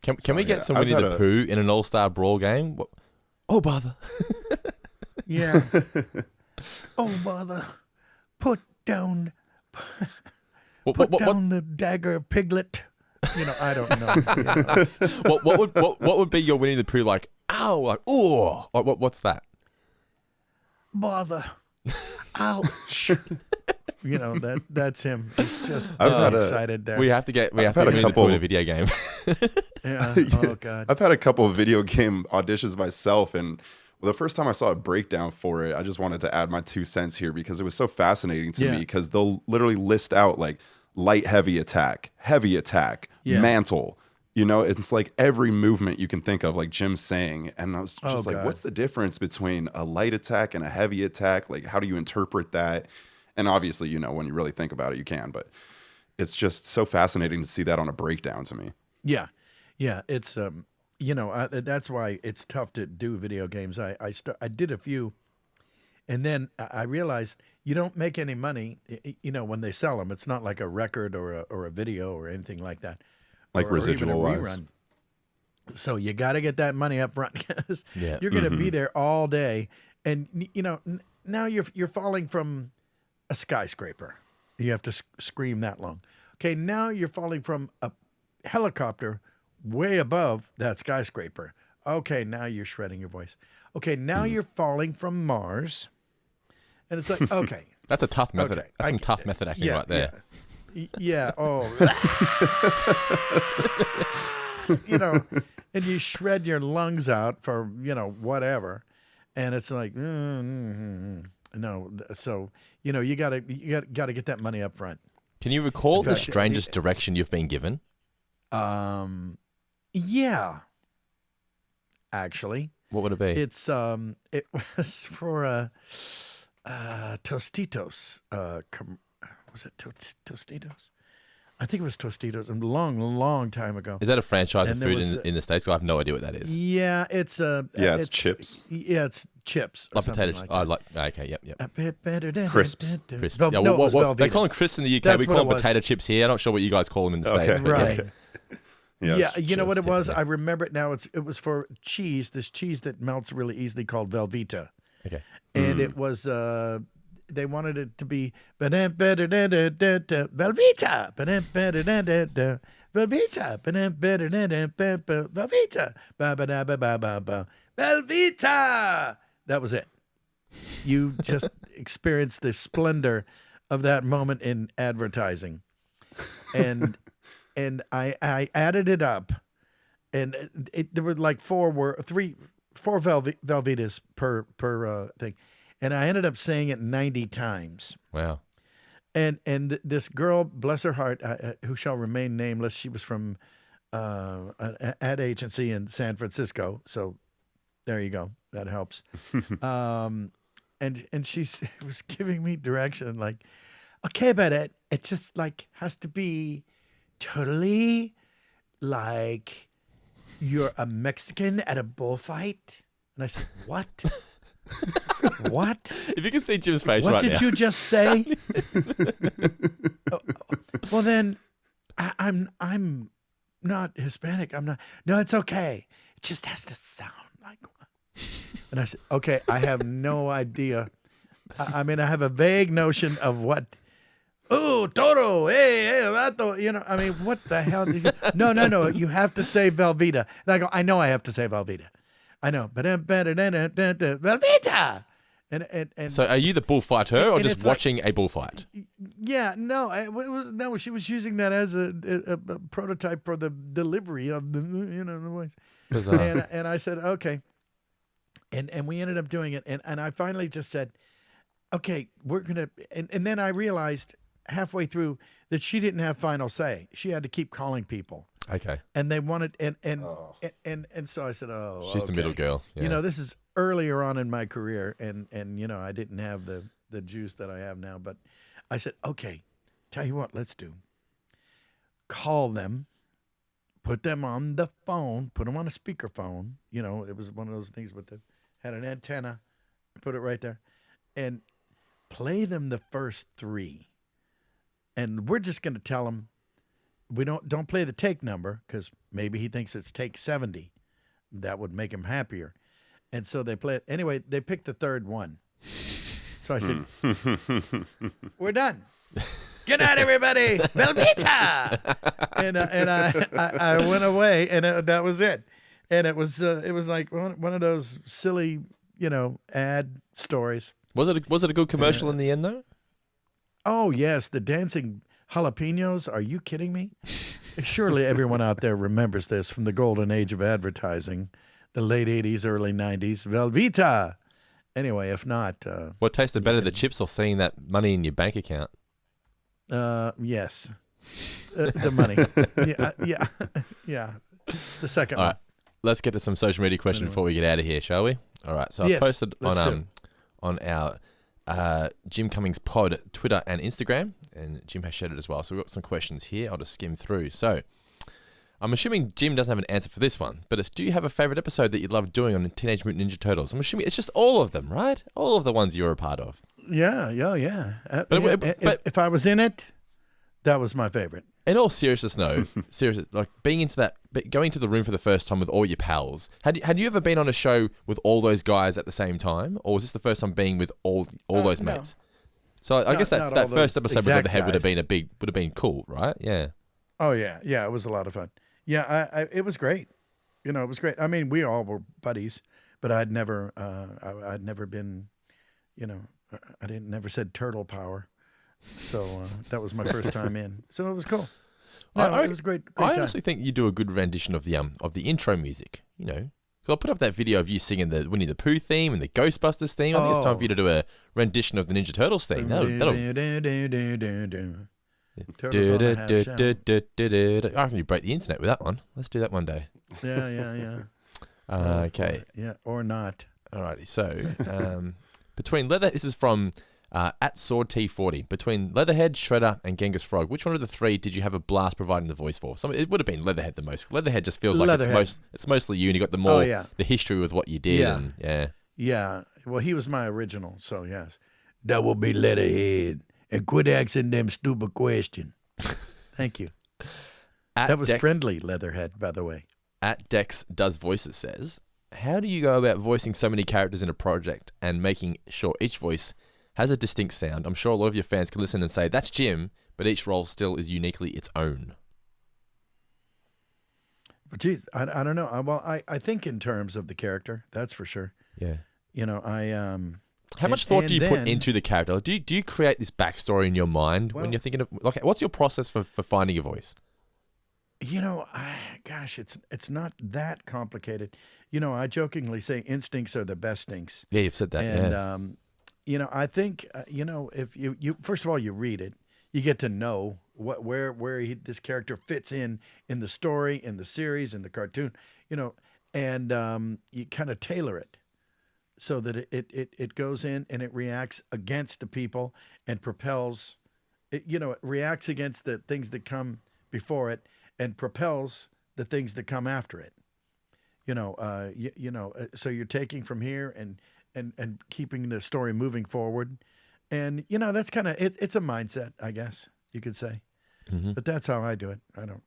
Can we get some I've Winnie had the Pooh in an All Star Brawl game? What? Oh, bother. Yeah. Oh, mother. Put down the dagger, piglet. I don't know. What would be your Winnie the Pooh like? Ow, like oh, like what's that? Bother. Ouch. That's him. He's just I've had excited there. We have to get had a Winnie the couple- Pooh in a video game. Yeah. Oh God. I've had a couple of video game auditions myself, and the first time I saw a breakdown for it, I just wanted to add my 2 cents here because it was so fascinating to me, because they'll literally list out like light heavy attack, mantle. It's like every movement you can think of, like Jim's saying. And I was just like, God. what's the difference between a light attack and a heavy attack? Like, how do you interpret that? And obviously, when you really think about it, you can, but it's just so fascinating to see that on a breakdown to me. Yeah. Yeah. It's that's why it's tough to do video games. I did a few, and then I realized you don't make any money. When they sell them, it's not like a record or a video or anything like that, Like or even a residual wise. rerun. So you got to get that money up front because Yeah. you're going to be there all day, and now you're falling from a skyscraper. You have to scream that long. Okay, now you're falling from a helicopter way above that skyscraper. Okay, now you're shredding your voice. Okay, now you're falling from Mars. And it's like, okay. That's a tough method. Okay, That's some tough method acting right there. Yeah. Oh. And you shred your lungs out for, whatever. And it's like, no. So, you gotta get that money up front. Can you recall In the fact, strangest direction you've been given? Yeah. Actually, What would it be? it was for Tostitos. Was it Tostitos? I think it was Tostitos. A long time ago. Is that a franchise of And there food was, in the States? I have no idea what that is. Yeah, it's it's chips. Yeah, it's chips. Or Like potato. something Okay, yep. that. Crisps. Crisp. No, it was They Velveeta. call them crisps in the UK. That's We what call it them was. potato chips here. I'm not sure what you guys call them in the Okay. States. But Right. Yeah, it's you know what it chips. was? yeah. I remember it now. It was for cheese, this cheese that melts really easily called Velveeta. Okay. And it was they wanted it to be Velveeta, Velveeta, Velveeta, Velveeta. That was it. You just experienced the splendor of that moment in advertising, and I added it up, and there were like four Velveetas per thing. And I ended up saying it 90 times. Wow. And this girl, bless her heart, who shall remain nameless, she was from an ad agency in San Francisco. So there you go. That helps. And she was giving me direction like, okay, but it just like has to be totally like you're a Mexican at a bullfight. And I said, what? What? If you can see Jim's face What right did now. you just say? Well, then I'm not Hispanic. I'm not. No, it's okay. It just has to sound like one. And I said, okay, I have no idea I mean, I have a vague notion of what. Oh, Toro, hey, Vato, I mean, what the hell? No, you have to say Velveeta. And I go, I know I have to say Velveeta. I know. But Velveeta! And So are you the bullfighter or and just it's like- watching a bullfight? yeah, no, she was using that as a prototype for the delivery of the voice. Bizarre. And I said, okay. And we ended up doing it. And I finally just said, okay, we're going to, and then I realized halfway through that she didn't have final say. She had to keep calling people. Okay. And they wanted, and so I said, oh, She's the middle girl. Yeah. this is earlier on in my career, and I didn't have the juice that I have now. But I said, okay, tell you what, let's do. Call them, put them on the phone, put them on a speakerphone. It was one of those things had an antenna, put it right there, and play them the first 3. And we're just going to tell him, we don't play the take number because maybe he thinks it's take 70. That would make him happier. And so they play it. Anyway, they picked the third one. So I said, we're done. Good night, everybody. Velveeta! And I went away, and that was it. And it was like one of those silly, ad stories. Was it a good commercial in the end though? Oh, yes, the dancing jalapenos. Are you kidding me? Surely everyone out there remembers this from the golden age of advertising, the late 80s, early 90s. Velveeta! Anyway, if not... What tasted better, the chips or seeing that money in your bank account? Yes. The money. Yeah. The second All one. right, let's get to some social media questions before we get out of here, shall we? All right, so Yes, I posted let's do on our Jim Cummings pod Twitter and Instagram, and Jim has shared it as well. So we've got some questions here. I'll just skim through. So I'm assuming Jim doesn't have an answer for this one, but it's, do you have a favorite episode that you love doing on Teenage Mutant Ninja Turtles? I'm assuming it's just all of them, right? All of the ones you're a part of. Yeah. But if I was in it, that was my favorite. in all seriousness, no, seriously, like being into that, going to the room for the first time with all your pals. Had you ever been on a show with all those guys at the same time, or was this the first time being with all those no. mates? So I guess not that all first those episode with exact Leatherhead guys. would have been cool, right? Yeah. Oh yeah, it was a lot of fun. Yeah, it was great. It was great. I mean, we all were buddies, but I'd never been, I didn't never said turtle power, so that was my first time in. So it was cool. No, it was a great I time. honestly think you do a good rendition of the intro music. Because I'll put up that video of you singing the Winnie the Pooh theme and the Ghostbusters theme. I think it's time for you to do a rendition of the Ninja Turtles theme. Turtles on a half shell. I reckon you break the internet with that one. Let's do that one day. Yeah. Okay. Yeah, or not. Alrighty. So between this is from at Sword T40. Between Leatherhead, Shredder, and Genghis Frog, which one of the three did you have a blast providing the voice for? It would have been Leatherhead the most. Leatherhead just feels like it's mostly you, and you got the the history with what you did. Yeah. And Yeah. Well, he was my original, so yes. That will be Leatherhead. And quit asking them stupid questions. Thank you. That was friendly, Leatherhead, by the way. At Dex Does Voices says, how do you go about voicing so many characters in a project and making sure each voice has a distinct sound? I'm sure a lot of your fans can listen and say, that's Jim, but each role still is uniquely its own. But geez, I don't know. Well, I think in terms of the character, that's for sure. Yeah. How much thought do you put into the character? Do you create this backstory in your mind when you're thinking of, what's your process for finding a voice? Gosh, it's not that complicated. I jokingly say instincts are the best stinks. Yeah, you've said that. And I think if you first of all you read it, you get to know where this character fits in the story, in the series, in the cartoon, and you kind of tailor it so that it goes in and it reacts against the people and propels, it reacts against the things that come before it and propels the things that come after it. So you're taking from here and keeping the story moving forward. And, that's kind of, it's a mindset, I guess you could say. Mm-hmm. But that's how I do it. I don't,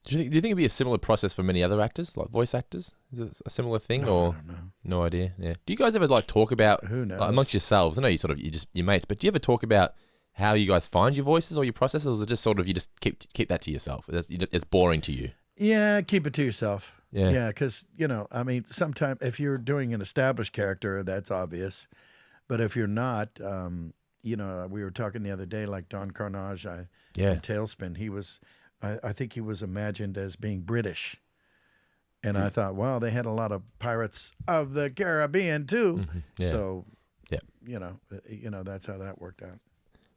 Do you think it'd be a similar process for many other actors, like voice actors? Is it a similar thing, or I don't know. no idea? Yeah. Do you guys ever like talk about Who knows? like, amongst yourselves? I know you just your mates, but do you ever talk about how you guys find your voices or your processes, or is it just sort of you just keep that to yourself? It's boring to you. Yeah, keep it to yourself. Yeah. Yeah, because, I mean, sometimes if you're doing an established character, that's obvious. But if you're not, we were talking the other day, like Don Carnage in Tailspin, he was, I think he was imagined as being British. And I thought, wow, they had a lot of Pirates of the Caribbean too. Mm-hmm. Yeah. So, yeah. That's how that worked out.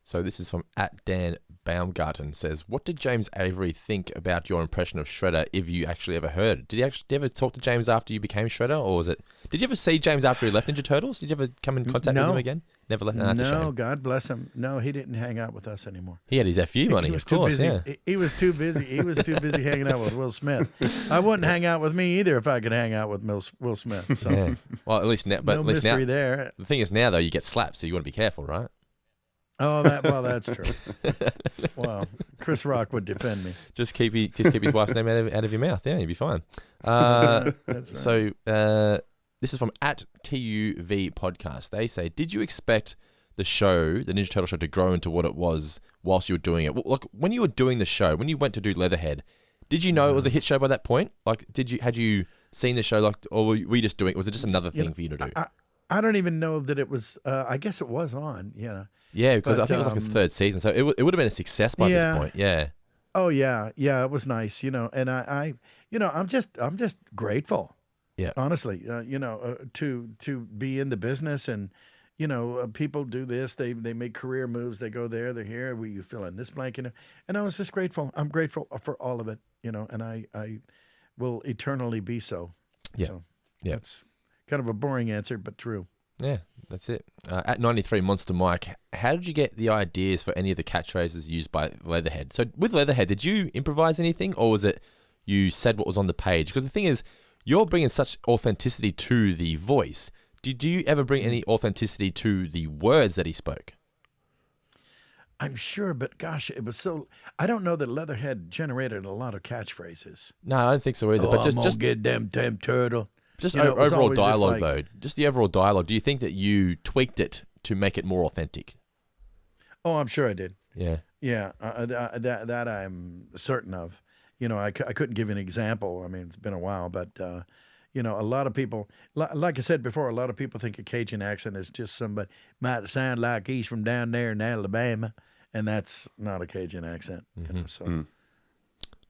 So this is from @Dan Baumgarten says, what did James Avery think about your impression of Shredder if you actually ever heard it? Did you ever talk to James after you became Shredder, or did you ever see James after he left Ninja Turtles? Did you ever come in contact with him again? Never left? No, that's a shame. God bless him. No, he didn't hang out with us anymore. He had his FU money, of course. Busy. Yeah. He was too busy. He was too busy hanging out with Will Smith. I wouldn't hang out with me either if I could hang out with Will Smith. So. Yeah. Well, at least now. But no at least mystery now, there. The thing is now, though, you get slapped, so you want to be careful, right? Oh, that's true. Well, Chris Rock would defend me. Just keep his wife's name out of your mouth. Yeah, you'll be fine. That's right. So this is from @TUV Podcast. They say, did you expect the Ninja Turtle show, to grow into what it was whilst you were doing it? Look, when you were doing the show, when you went to do Leatherhead, did you know it was a hit show by that point? Like, had you seen the show, like, or were you just doing it? Was it just another thing for you to do? I don't even know that it was. I guess it was on. Yeah. Yeah, because I think it was like its third season, so it would have been a success by this point. Yeah. Oh yeah, it was nice, and I'm just grateful. Yeah. Honestly, to be in the business, and people do this, they make career moves, they go there, they're here, you fill in this blank, and I was just grateful. I'm grateful for all of it, and I will eternally be so. Yeah. So that's kind of a boring answer, but true. Yeah, that's it. @93 Monster Mike, how did you get the ideas for any of the catchphrases used by Leatherhead? So with Leatherhead, did you improvise anything, or was it you said what was on the page? Because the thing is, you're bringing such authenticity to the voice. Did you ever bring any authenticity to the words that he spoke? I'm sure, but gosh, it was so. I don't know that Leatherhead generated a lot of catchphrases. No, I don't think so either. Oh, but just get them damn turtle. Just overall dialogue, though. Just the overall dialogue. Do you think that you tweaked it to make it more authentic? Oh, I'm sure I did. Yeah. Yeah, that I'm certain of. I couldn't give you an example. I mean, it's been a while, but a lot of people, like I said before, a lot of people think a Cajun accent is just somebody might sound like he's from down there in Alabama, and that's not a Cajun accent. So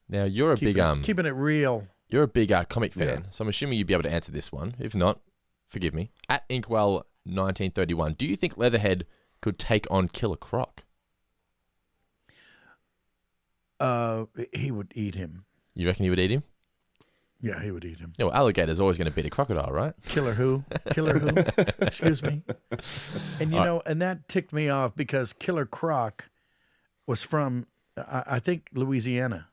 now you're a big keeping it real. You're a big comic fan, so I'm assuming you'd be able to answer this one. If not, forgive me. @Inkwell1931, do you think Leatherhead could take on Killer Croc? He would eat him. You reckon he would eat him? Yeah, he would eat him. Yeah, well, alligator's always going to beat a crocodile, right? Killer who? Killer who? Excuse me. And and that ticked me off because Killer Croc was from, I think, Louisiana.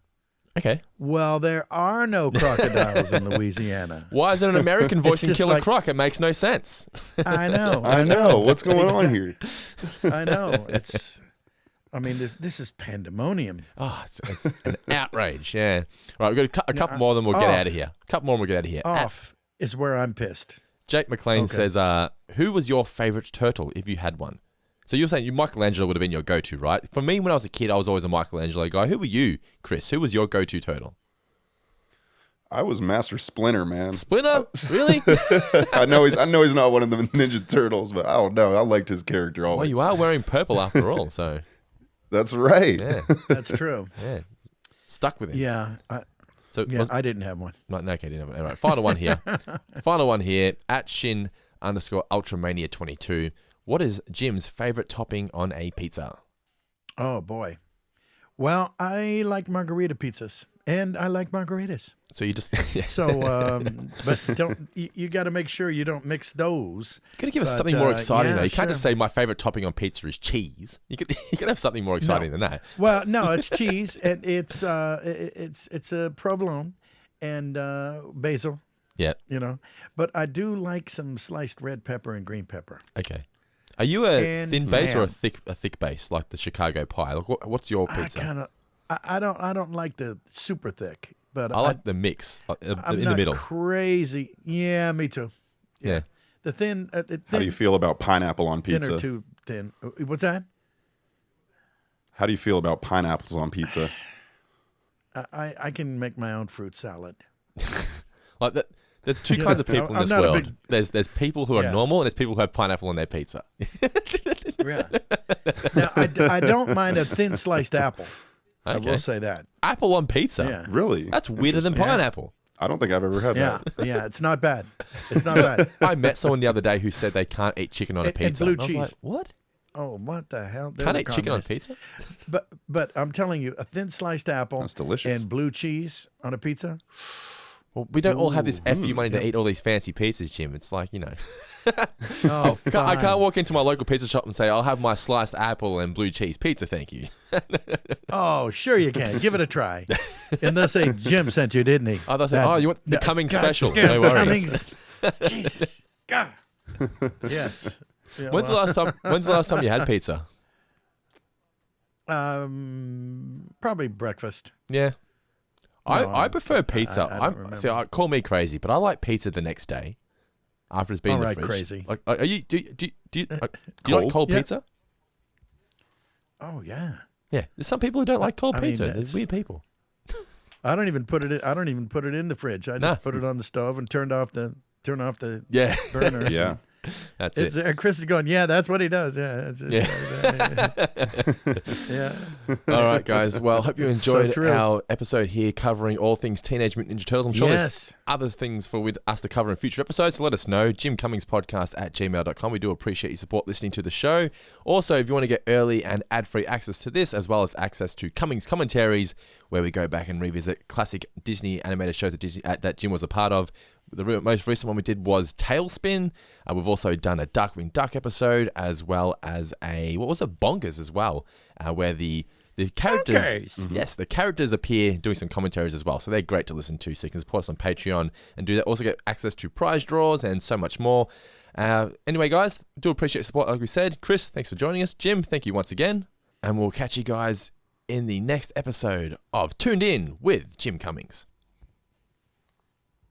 Okay. Well, there are no crocodiles in Louisiana. Why is it an American voice in Killer Croc? It makes no sense. I know. I know. What's going on here? I know. This is pandemonium. Oh, it's an outrage. Yeah. All right, we've got a couple more, then we'll get out of here. Off is where I'm pissed. Jake McLean says, who was your favorite turtle if you had one? So you're saying Michelangelo would have been your go-to, right? For me, when I was a kid, I was always a Michelangelo guy. Who were you, Chris? Who was your go-to turtle? I was Master Splinter, man. Splinter? Really? I know he's not one of the Ninja Turtles, but I don't know. I liked his character always. Well, you are wearing purple after all, so. That's right. Yeah. That's true. Yeah. Stuck with him. Yeah. I didn't have one. No, okay, didn't have one. All right, final one here. @Shin_Ultramania22. What is Jim's favorite topping on a pizza? Oh, boy. Well, I like margarita pizzas, and I like margaritas. So you just... but you got to make sure you don't mix those. You got to give us something more exciting, though. You can't just say my favorite topping on pizza is cheese. You could have something more exciting than that. Well, no, it's cheese, and it's a provolone and basil. Yeah. But I do like some sliced red pepper and green pepper. Okay. Are you a thin base or a thick base like the Chicago pie? Like, what's your pizza? I don't like the super thick, but I like the mix I'm in not the middle. crazy. Yeah, me too. Yeah. The thin. How do you feel about pineapple on Thin pizza? or too thin. What's that? How do you feel about pineapples on pizza? I can make my own fruit salad. Like that. There's two kinds of people in I'm this not a world. big- There's people who are Yeah. normal, and there's people who have pineapple on their pizza. Yeah. Now I don't mind a thin sliced apple. I Okay. will say that. Apple on pizza. Yeah. Really? That's weirder than Interesting. Yeah. pineapple. I don't think I've ever had Yeah, that. yeah, it's not bad. It's not bad. I met someone the other day who said they can't eat chicken on a And pizza. blue And I was like, cheese. what? Oh, what the hell? They're Can't the eat chicken on communists. pizza? But I'm telling you, a thin sliced apple That's delicious. and blue cheese on a pizza. Well, we don't all have this Ooh, FU money to eat all these fancy pizzas, Jim. It's like, Oh, I can't fine. walk into my local pizza shop and say, I'll have my sliced apple and blue cheese pizza, thank you. Oh, sure you can. Give it a try. And they'll say Jim sent you, didn't he? Oh, they'll say, That- oh, you want the that- Cummings God special. damn, No worries. Cummings. Jesus. God. Yes. Yeah, When's the last time you had pizza? Probably breakfast. Yeah. No, I prefer pizza. I don't remember. See, call me crazy, but I like pizza the next day after it's been in the Alright, fridge. crazy. Like, are you do you like cold Yeah. pizza? Oh yeah. Yeah, there's some people who don't like cold I mean, pizza. They're it's- weird people. I don't even put it in the fridge. I just put it on the stove and turn off the Yeah, burners. Yeah. that's It's, it. Chris is going, yeah, that's what he does. Yeah. Yeah. All right, guys. Well, hope you enjoyed true. our episode here covering all things Teenage Mutant Ninja Turtles. I'm sure there's Yes. other things for with us to cover in future episodes, so let us know. JimCummingspodcast@gmail.com. We do appreciate your support listening to the show. Also, if you want to get early and ad-free access to this, as well as access to Cummings commentaries, where we go back and revisit classic Disney animated shows that Jim was a part of. The most recent one we did was Tailspin. We've also done a Darkwing Duck episode, as well as Bonkers as well, where the characters, Bonkers. yes, the characters appear doing some commentaries as well. So they're great to listen to. So you can support us on Patreon and do that. Also get access to prize draws and so much more. Anyway, guys, do appreciate your support. Like we said, Chris, thanks for joining us. Jim, thank you once again, and we'll catch you guys in the next episode of Tuned In with Jim Cummings.